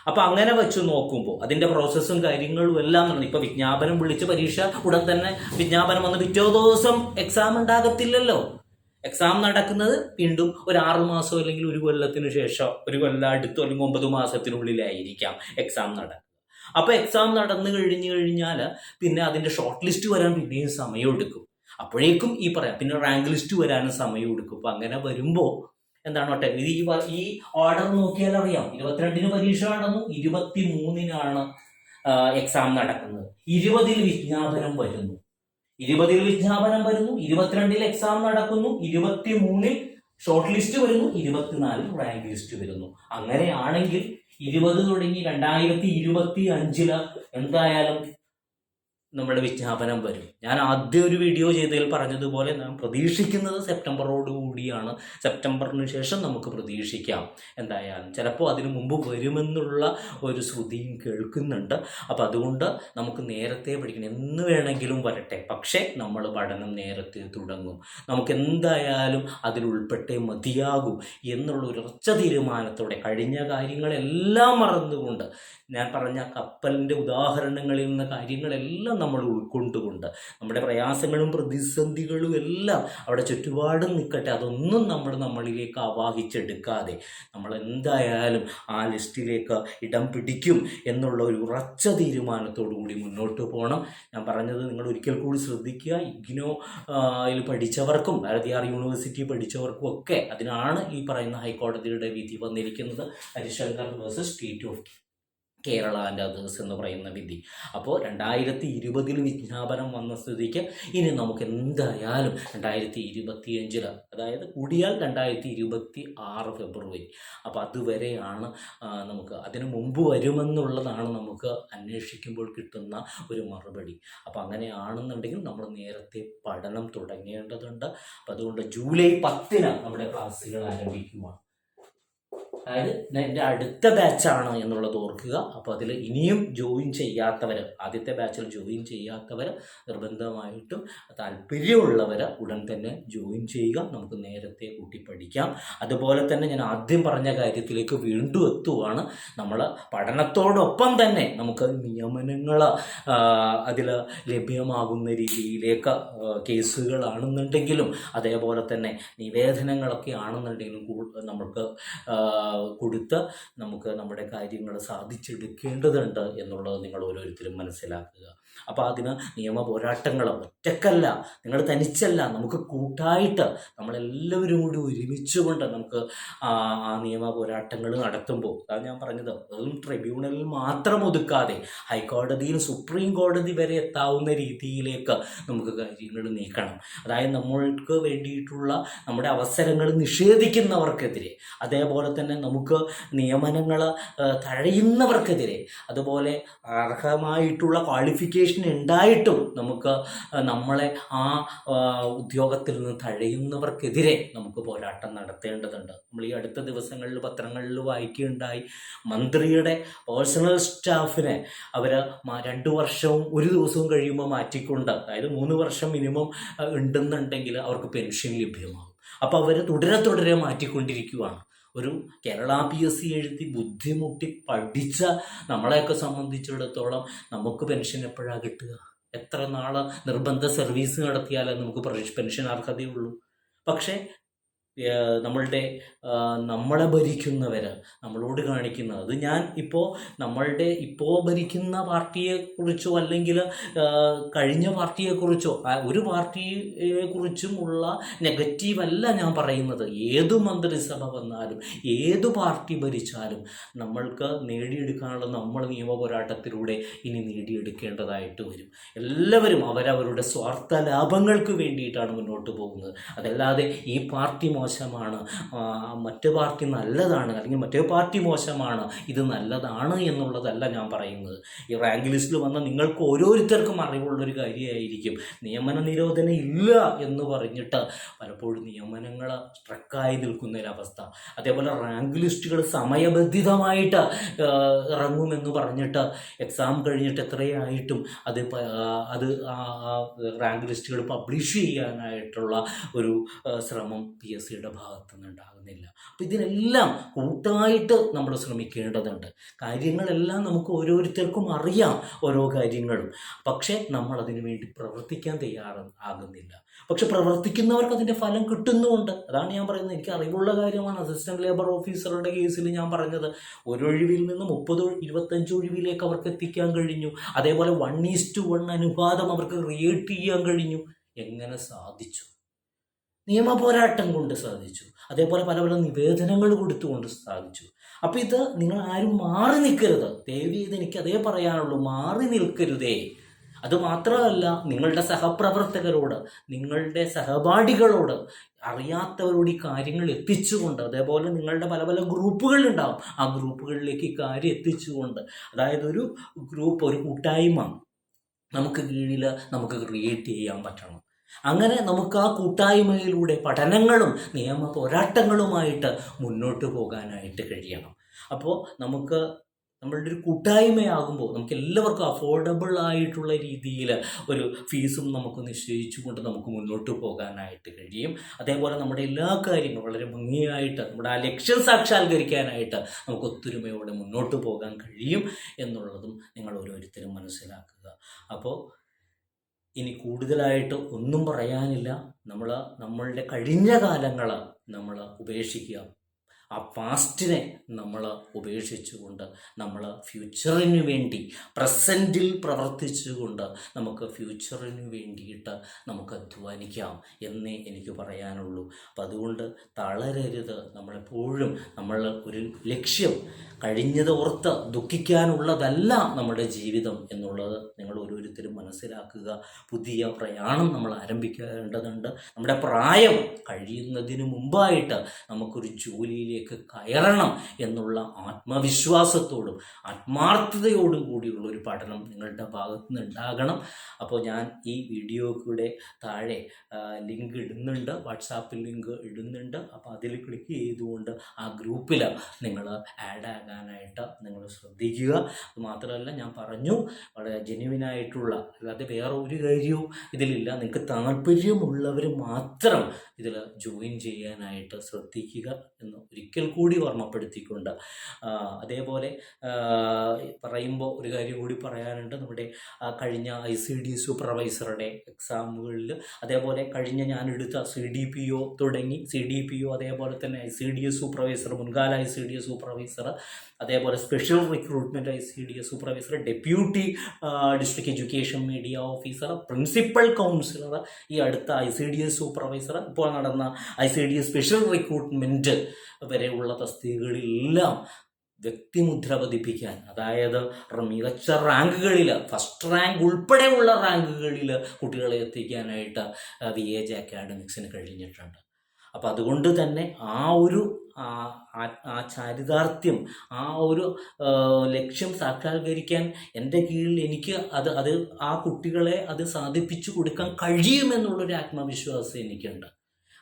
അപ്പം അങ്ങനെ വെച്ച് നോക്കുമ്പോൾ അതിൻ്റെ പ്രോസസ്സും കാര്യങ്ങളും എല്ലാം നടന്നു. ഇപ്പം വിജ്ഞാപനം വിളിച്ച് പരീക്ഷ ഉടൻ തന്നെ വിജ്ഞാപനം വന്ന് പിറ്റേ ദിവസം എക്സാം ഉണ്ടാകത്തില്ലല്ലോ. എക്സാം നടക്കുന്നത് വീണ്ടും ഒരു 6 മാസം അല്ലെങ്കിൽ 1 കൊല്ലത്തിന് ശേഷം, 1 കൊല്ലം അടുത്തോ അല്ലെങ്കിൽ 9 മാസത്തിനുള്ളിലായിരിക്കാം എക്സാം നടക്കുക. അപ്പോൾ എക്സാം നടന്നു കഴിഞ്ഞാൽ പിന്നെ അതിൻ്റെ ഷോർട്ട് ലിസ്റ്റ് വരാൻ പിന്നെയും സമയം എടുക്കും. അപ്പോഴേക്കും ഈ പറയാം പിന്നെ റാങ്ക് ലിസ്റ്റ് വരാനും സമയം എടുക്കും. അപ്പം അങ്ങനെ വരുമ്പോൾ എന്താണോട്ടെ ഈ ഓർഡർ നോക്കിയാൽ അറിയാം. 22 പരീക്ഷ നടന്നു, 23 എക്സാം നടക്കുന്നത്, 20 വിജ്ഞാപനം വരുന്നു. 20 വിജ്ഞാപനം വരുന്നു, 22 എക്സാം നടക്കുന്നു, 23 ഷോർട്ട് ലിസ്റ്റ് വരുന്നു, 24 റാങ്ക് ലിസ്റ്റ് വരുന്നു. അങ്ങനെയാണെങ്കിൽ 20 തുടങ്ങി 2025 എന്തായാലും നമ്മുടെ വിജ്ഞാപനം വരും. ഞാൻ ആദ്യം ഒരു വീഡിയോ ചെയ്തതിൽ പറഞ്ഞതുപോലെ ഞാൻ പ്രതീക്ഷിക്കുന്നത് സെപ്റ്റംബറോട് കൂടിയാണ്. സെപ്റ്റംബറിന് ശേഷം നമുക്ക് പ്രതീക്ഷിക്കാം എന്തായാലും. ചിലപ്പോൾ അതിനു മുമ്പ് വരുമെന്നുള്ള ഒരു ശ്രുതിയും കേൾക്കുന്നുണ്ട്. അപ്പം അതുകൊണ്ട് നമുക്ക് നേരത്തെ പഠിക്കണം. എന്ന് വേണമെങ്കിലും വരട്ടെ, പക്ഷേ നമ്മൾ പഠനം നേരത്തെ തുടങ്ങും. നമുക്ക് എന്തായാലും അതിലുൾപ്പെട്ടേ മതിയാകൂ എന്നുള്ള ഒരു ഉറച്ച തീരുമാനത്തോടെ കഴിഞ്ഞ കാര്യങ്ങളെല്ലാം മറന്നുകൊണ്ട്, ഞാൻ പറഞ്ഞ കപ്പലിൻ്റെ ഉദാഹരണങ്ങളിൽ നിന്ന് കാര്യങ്ങളെല്ലാം നമ്മൾ ഉൾക്കൊണ്ടുകൊണ്ട് നമ്മുടെ പ്രയാസങ്ങളും പ്രതിസന്ധികളും എല്ലാം അവിടെ ചുറ്റുപാടും നിൽക്കട്ടെ, അതൊന്നും നമ്മളിലേക്ക് ആവാഹിച്ചെടുക്കാതെ നമ്മൾ എന്തായാലും ആ ലിസ്റ്റിലേക്ക് ഇടം പിടിക്കും എന്നുള്ള ഒരു ഉറച്ച തീരുമാനത്തോടു കൂടി മുന്നോട്ട് പോകണം. ഞാൻ പറഞ്ഞത് നിങ്ങൾ ഒരിക്കൽ കൂടി ശ്രദ്ധിക്കുക. ഇഗ്നോയിൽ പഠിച്ചവർക്കും ഭാരതീയ യൂണിവേഴ്സിറ്റി പഠിച്ചവർക്കും ഒക്കെ അതിനാണ് ഈ പറയുന്ന ഹൈക്കോടതിയുടെ വിധി വന്നിരിക്കുന്നത്. Harishankar versus state of Kerala and others എന്ന് പറയുന്ന വിധി. അപ്പോൾ 2020 വിജ്ഞാപനം വന്ന സ്ഥിതിക്ക് ഇനി നമുക്ക് എന്തായാലും 2025 അതായത് കൂടിയാൽ 2026 ഫെബ്രുവരി, അപ്പോൾ അതുവരെയാണ് നമുക്ക്. അതിനു മുമ്പ് വരുമെന്നുള്ളതാണ് നമുക്ക് അന്വേഷിക്കുമ്പോൾ കിട്ടുന്ന ഒരു മറുപടി. അപ്പോൾ അങ്ങനെയാണെന്നുണ്ടെങ്കിൽ നമ്മൾ നേരത്തെ പഠനം തുടങ്ങേണ്ടതുണ്ട്. അപ്പം അതുകൊണ്ട് ജൂലൈ 10 നമ്മുടെ ക്ലാസ്സുകൾ ആരംഭിക്കുവാണ്. അതായത് എൻ്റെ അടുത്ത ബാച്ചാണ് എന്നുള്ളത് ഓർക്കുക. അപ്പോൾ അതിൽ ഇനിയും ജോയിൻ ചെയ്യാത്തവർ, ആദ്യത്തെ ബാച്ചിൽ ജോയിൻ ചെയ്യാത്തവർ നിർബന്ധമായിട്ടും താല്പര്യമുള്ളവർ ഉടൻ തന്നെ ജോയിൻ ചെയ്യുക. നമുക്ക് നേരത്തെ കൂട്ടി പഠിക്കാം. അതുപോലെ തന്നെ ഞാൻ ആദ്യം പറഞ്ഞ കാര്യത്തിലേക്ക് വീണ്ടും എത്തുവാണ്. നമ്മൾ പഠനത്തോടൊപ്പം തന്നെ നമുക്ക് നിയമനങ്ങൾ അതിൽ ലഭ്യമാകുന്ന രീതിയിലേക്ക് കേസുകളാണെന്നുണ്ടെങ്കിലും അതേപോലെ തന്നെ നിവേദനങ്ങളൊക്കെ ആണെന്നുണ്ടെങ്കിലും നമുക്ക് കൊടുത്ത് നമുക്ക് നമ്മുടെ കാര്യങ്ങൾ സാധിച്ചെടുക്കേണ്ടതുണ്ട് എന്നുള്ളത് നിങ്ങൾ ഓരോരുത്തരും മനസ്സിലാക്കുക. അപ്പോൾ അതിന് നിയമ പോരാട്ടങ്ങൾ ഒറ്റക്കല്ല, നിങ്ങൾ തനിച്ചല്ല, നമുക്ക് കൂട്ടായിട്ട് നമ്മളെല്ലാവരും കൂടി ഒരുമിച്ചുകൊണ്ട് നമുക്ക് ആ നിയമ പോരാട്ടങ്ങൾ നടത്തുമ്പോൾ, അതാണ് ഞാൻ പറഞ്ഞത്, അതും ട്രിബ്യൂണലിൽ മാത്രം ഒതുക്കാതെ ഹൈക്കോടതിയിൽ സുപ്രീം കോടതി വരെ എത്താവുന്ന രീതിയിലേക്ക് നമുക്ക് കാര്യങ്ങൾ നീക്കണം. അതായത് നമ്മൾക്ക് വേണ്ടിയിട്ടുള്ള നമ്മുടെ അവസരങ്ങൾ നിഷേധിക്കുന്നവർക്കെതിരെ, അതേപോലെ തന്നെ നമുക്ക് നിയമനങ്ങൾ തഴയുന്നവർക്കെതിരെ, അതുപോലെ അർഹമായിട്ടുള്ള ക്വാളിഫിക്കേഷൻ ഉണ്ടായിട്ടും നമുക്ക് നമ്മളെ ആ ഉദ്യോഗത്തിൽ നിന്ന് തഴയുന്നവർക്കെതിരെ നമുക്ക് പോരാട്ടം നടത്തേണ്ടതുണ്ട്. നമ്മൾ ഈ അടുത്ത ദിവസങ്ങളിൽ പത്രങ്ങളിൽ വായിക്കുകയുണ്ടായി, മന്ത്രിയുടെ പേഴ്സണൽ സ്റ്റാഫിനെ അവർ 2 വർഷവും 1 ദിവസവും കഴിയുമ്പോൾ മാറ്റിക്കൊണ്ട്, അതായത് 3 വർഷം മിനിമം ഉണ്ടെന്നുണ്ടെങ്കിൽ അവർക്ക് പെൻഷൻ ലഭ്യമാകും. അപ്പോൾ അവർ തുടരെ മാറ്റിക്കൊണ്ടിരിക്കുകയാണ്. ഒരു കേരള PSC എഴുതി ബുദ്ധിമുട്ടി പഠിച്ച നമ്മളെയൊക്കെ സംബന്ധിച്ചിടത്തോളം നമുക്ക് പെൻഷൻ എപ്പോഴാണ് കിട്ടുക? എത്ര നാൾ നിർബന്ധ സർവീസ് നടത്തിയാലേ നമുക്ക് പെൻഷൻ അർഹതയുള്ളൂ. പക്ഷേ നമ്മളെ ഭരിക്കുന്നവർ നമ്മളോട് കാണിക്കുന്നത്, അത് ഞാൻ ഇപ്പോൾ ഭരിക്കുന്ന പാർട്ടിയെക്കുറിച്ചോ അല്ലെങ്കിൽ കഴിഞ്ഞ പാർട്ടിയെക്കുറിച്ചോ ഒരു പാർട്ടിയെക്കുറിച്ചുമുള്ള നെഗറ്റീവ് അല്ല ഞാൻ പറയുന്നത്. ഏതു മന്ത്രിസഭ വന്നാലും ഏതു പാർട്ടി ഭരിച്ചാലും നമ്മൾക്ക് നേടിയെടുക്കാനുള്ള നമ്മൾ നിയമ പോരാട്ടത്തിലൂടെ ഇനി നേടിയെടുക്കേണ്ടതായിട്ട് വരും. എല്ലാവരും അവരവരുടെ സ്വാർത്ഥ ലാഭങ്ങൾക്ക് വേണ്ടിയിട്ടാണ് മുന്നോട്ട് പോകുന്നത്. അതല്ലാതെ ഈ പാർട്ടി മോശമാണ്, മറ്റു പാർട്ടി നല്ലതാണ്, അല്ലെങ്കിൽ മറ്റേ പാർട്ടി മോശമാണ്, ഇത് നല്ലതാണ് എന്നുള്ളതല്ല ഞാൻ പറയുന്നത്. ഈ റാങ്ക് ലിസ്റ്റിൽ വന്ന നിങ്ങൾക്ക് ഓരോരുത്തർക്കും അറിവുള്ളൊരു കാര്യമായിരിക്കും, നിയമന നിരോധനം ഇല്ല എന്ന് പറഞ്ഞിട്ട് പലപ്പോഴും നിയമനങ്ങൾ സ്ട്രക്കായി നിൽക്കുന്നൊരവസ്ഥ. അതേപോലെ റാങ്ക് ലിസ്റ്റുകൾ സമയബന്ധിതമായിട്ട് ഇറങ്ങുമെന്ന് പറഞ്ഞിട്ട് എക്സാം കഴിഞ്ഞിട്ട് എത്രയായിട്ടും അത് റാങ്ക് ലിസ്റ്റുകൾ പബ്ലിഷ് ചെയ്യാനായിട്ടുള്ള ഒരു ശ്രമം PSC ഭാഗത്തു നിന്നുണ്ടാകുന്നില്ല. അപ്പം ഇതിനെല്ലാം കൂട്ടായിട്ട് നമ്മൾ ശ്രമിക്കേണ്ടതുണ്ട്. കാര്യങ്ങളെല്ലാം നമുക്ക് ഓരോരുത്തർക്കും അറിയാം, ഓരോ കാര്യങ്ങളും. പക്ഷേ നമ്മൾ അതിനു വേണ്ടി പ്രവർത്തിക്കാൻ തയ്യാറാകുന്നില്ല. പക്ഷെ പ്രവർത്തിക്കുന്നവർക്ക് അതിൻ്റെ ഫലം കിട്ടുന്നുമുണ്ട്. അതാണ് ഞാൻ പറയുന്നത്. എനിക്ക് അറിവുള്ള കാര്യമാണ്. അസിസ്റ്റന്റ് ലേബർ ഓഫീസറുടെ കേസിൽ ഞാൻ പറഞ്ഞത്, ഒരൊഴിവിൽ നിന്ന് 25 ഒഴിവിലേക്ക് അവർക്ക് എത്തിക്കാൻ കഴിഞ്ഞു. അതേപോലെ 1:1 അനുപാതം അവർക്ക് ക്രിയേറ്റ് ചെയ്യാൻ കഴിഞ്ഞു. എങ്ങനെ സാധിച്ചു? നിയമ പോരാട്ടം കൊണ്ട് സാധിച്ചു. അതേപോലെ പല നിവേദനങ്ങൾ കൊടുത്തുകൊണ്ട് സാധിച്ചു. അപ്പം ഇത് നിങ്ങൾ ആരും മാറി നിൽക്കരുത്. ദയവ് ചെയ്ത് എനിക്ക് അതേ പറയാനുള്ളൂ, മാറി നിൽക്കരുതേ. അതുമാത്രമല്ല, നിങ്ങളുടെ സഹപ്രവർത്തകരോട്, നിങ്ങളുടെ സഹപാഠികളോട്, അറിയാത്തവരോട് ഈ കാര്യങ്ങൾ എത്തിച്ചുകൊണ്ട്, അതേപോലെ നിങ്ങളുടെ പല ഗ്രൂപ്പുകളുണ്ടാവും, ആ ഗ്രൂപ്പുകളിലേക്ക് ഈ കാര്യം എത്തിച്ചുകൊണ്ട്, അതായത് ഒരു ഗ്രൂപ്പ്, ഒരു കൂട്ടായ്മ നമുക്ക് കീഴിൽ നമുക്ക് ക്രിയേറ്റ് ചെയ്യാൻ പറ്റണം. അങ്ങനെ നമുക്ക് ആ കൂട്ടായ്മയിലൂടെ പഠനങ്ങളും നിയമ പോരാട്ടങ്ങളുമായിട്ട് മുന്നോട്ട് പോകാനായിട്ട് കഴിയണം. അപ്പോൾ നമ്മളുടെ ഒരു കൂട്ടായ്മയാകുമ്പോൾ നമുക്ക് എല്ലാവർക്കും അഫോർഡബിൾ ആയിട്ടുള്ള രീതിയിൽ ഒരു ഫീസും നമുക്ക് നിശ്ചയിച്ചുകൊണ്ട് നമുക്ക് മുന്നോട്ട് പോകാനായിട്ട് കഴിയും. അതേപോലെ നമ്മുടെ എല്ലാ കാര്യങ്ങളും വളരെ ഭംഗിയായിട്ട് നമ്മുടെ ആ ലക്ഷ്യം സാക്ഷാത്കരിക്കാനായിട്ട് നമുക്ക് ഒത്തൊരുമയോടെ മുന്നോട്ട് പോകാൻ കഴിയും എന്നുള്ളതും നിങ്ങൾ ഓരോരുത്തരും മനസ്സിലാക്കുക. അപ്പോൾ ഇനി കൂടുതലായിട്ട് ഒന്നും പറയാനില്ല. നമ്മളുടെ കഴിഞ്ഞ കാലങ്ങൾ നമ്മൾ ഉപേക്ഷിക്കുക. ആ പാസ്റ്റിനെ നമ്മൾ ഉപേക്ഷിച്ചുകൊണ്ട് നമ്മൾ ഫ്യൂച്ചറിന് വേണ്ടി പ്രസൻറ്റിൽ പ്രവർത്തിച്ചുകൊണ്ട് നമുക്ക് ഫ്യൂച്ചറിന് വേണ്ടിയിട്ട് നമുക്ക് അധ്വാനിക്കാം എന്നേ എനിക്ക് പറയാനുള്ളൂ. അപ്പം അതുകൊണ്ട് തളരരുത്. നമ്മളെപ്പോഴും ഒരു ലക്ഷ്യം, കഴിഞ്ഞത് ഓർത്ത് ദുഃഖിക്കാനുള്ളതല്ല നമ്മുടെ ജീവിതം എന്നുള്ളത് നിങ്ങൾ ഓരോരുത്തരും മനസ്സിലാക്കുക. പുതിയ പ്രയാണം നമ്മൾ ആരംഭിക്കേണ്ടതുണ്ട്. നമ്മുടെ പ്രായം കഴിയുന്നതിന് മുമ്പായിട്ട് നമുക്കൊരു ജോലിയിലേക്ക് കയറണം എന്നുള്ള ആത്മവിശ്വാസത്തോടും ആത്മാർത്ഥതയോടും കൂടിയുള്ള ഒരു പഠനം നിങ്ങളുടെ ഭാഗത്തു നിന്ന് ഉണ്ടാകണം. അപ്പോൾ ഞാൻ ഈ വീഡിയോയുടെ താഴെ ലിങ്ക് ഇടുന്നുണ്ട്, വാട്സാപ്പിൽ ലിങ്ക് ഇടുന്നുണ്ട്. അപ്പോൾ അതിൽ ക്ലിക്ക് ചെയ്തുകൊണ്ട് ആ ഗ്രൂപ്പിൽ നിങ്ങൾ ആഡ് ആകാനായിട്ട് നിങ്ങൾ ശ്രദ്ധിക്കുക. അതുമാത്രമല്ല, ഞാൻ പറഞ്ഞു, വളരെ ജെന്യുവിനായിട്ടുള്ള, അല്ലാതെ വേറെ ഒരു കാര്യവും ഇതിലില്ല. നിങ്ങൾക്ക് താല്പര്യമുള്ളവർ മാത്രം ഇതിൽ ജോയിൻ ചെയ്യാനായിട്ട് ശ്രദ്ധിക്കുക എന്ന് ഒരിക്കൽ കൂടി ഓർമ്മപ്പെടുത്തിക്കൊണ്ട്, അതേപോലെ പറയുമ്പോൾ ഒരു കാര്യം കൂടി പറയാനുണ്ട്. നമ്മുടെ കഴിഞ്ഞ ICD സൂപ്പർവൈസറുടെ എക്സാമുകളിൽ, അതേപോലെ കഴിഞ്ഞ ഞാൻ എടുത്ത CDPO തുടങ്ങി, CDPO അതേപോലെ തന്നെ ICDS സൂപ്പർവൈസർ, മുൻകാല ICDS സൂപ്പർവൈസർ, അതേപോലെ special recruitment ICDS supervisor, deputy district education media officer, principal councillor, ഈ അടുത്ത ICDS സൂപ്പർവൈസർ, ഇപ്പോൾ നടന്ന ICDS സ്പെഷ്യൽ റിക്രൂട്ട്മെൻറ്റ് വരെയുള്ള തസ്തികകളിലെല്ലാം വ്യക്തിമുദ്ര പതിപ്പിക്കാൻ, അതായത് മികച്ച റാങ്കുകളിൽ, ഫസ്റ്റ് റാങ്ക് ഉൾപ്പെടെയുള്ള റാങ്കുകളിൽ കുട്ടികളെ എത്തിക്കാനായിട്ട് VAJ അക്കാഡമിക്സിന് കഴിഞ്ഞിട്ടുണ്ട്. അപ്പം അതുകൊണ്ട് തന്നെ ആ ഒരു ആ ചാരിതാർത്ഥ്യം, ആ ഒരു ലക്ഷ്യം സാക്ഷാത്കരിക്കാൻ എൻ്റെ കീഴിൽ എനിക്ക് അത് ആ കുട്ടികളെ അത് സാധിപ്പിച്ചു കൊടുക്കാൻ കഴിയുമെന്നുള്ളൊരു ആത്മവിശ്വാസം എനിക്കുണ്ട്.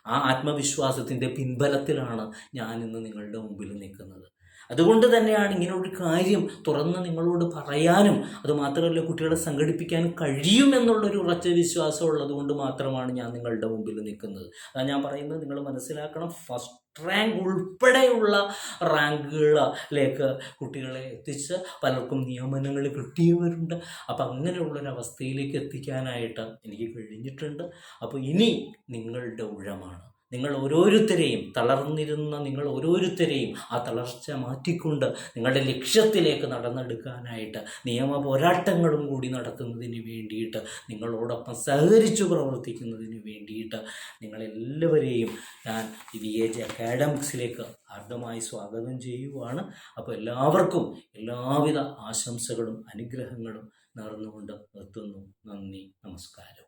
ആ ആത്മവിശ്വാസത്തിൻ്റെ പിൻബലത്തിലാണ് ഞാനിന്ന് നിങ്ങളുടെ മുമ്പിൽ നിൽക്കുന്നത്. അതുകൊണ്ട് തന്നെയാണ് ഇങ്ങനെ ഒരു കാര്യം തുറന്ന് നിങ്ങളോട് പറയാനും അതുമാത്രമല്ല കുട്ടികളെ സംഘടിപ്പിക്കാനും കഴിയുമെന്നുള്ളൊരു ഉറച്ച വിശ്വാസം ഉള്ളത് കൊണ്ട് മാത്രമാണ് ഞാൻ നിങ്ങളുടെ മുമ്പിൽ നിൽക്കുന്നത്. അതാണ് ഞാൻ പറയുന്നത്, നിങ്ങൾ മനസ്സിലാക്കണം, ഫസ്റ്റ് റാങ്ക് ഉൾപ്പെടെയുള്ള റാങ്കുകളിലേക്ക് കുട്ടികളെ എത്തിച്ച് പലർക്കും നിയമനങ്ങൾ കിട്ടിയവരുണ്ട്. അപ്പം അങ്ങനെയുള്ളൊരവസ്ഥയിലേക്ക് എത്തിക്കാനായിട്ട് എനിക്ക് കഴിഞ്ഞിട്ടുണ്ട്. അപ്പോൾ ഇനി നിങ്ങളുടെ ഊഴമാണ്. നിങ്ങൾ ഓരോരുത്തരെയും, തളർന്നിരുന്ന നിങ്ങൾ ഓരോരുത്തരെയും ആ തളർച്ച മാറ്റിക്കൊണ്ട് നിങ്ങളുടെ ലക്ഷ്യത്തിലേക്ക് നടന്നെടുക്കാനായിട്ട് നിയമ പോരാട്ടങ്ങളും കൂടി നടത്തുന്നതിന് വേണ്ടിയിട്ട്, നിങ്ങളോടൊപ്പം സഹകരിച്ചു പ്രവർത്തിക്കുന്നതിന് വേണ്ടിയിട്ട് നിങ്ങളെല്ലാവരെയും ഞാൻ VAG അക്കാഡമിക്സിലേക്ക് ഹാർദമായി സ്വാഗതം ചെയ്യുവാണ്. അപ്പോൾ എല്ലാവർക്കും എല്ലാവിധ ആശംസകളും അനുഗ്രഹങ്ങളും നേർന്നുകൊണ്ട് നിർത്തുന്നു. നന്ദി, നമസ്കാരം.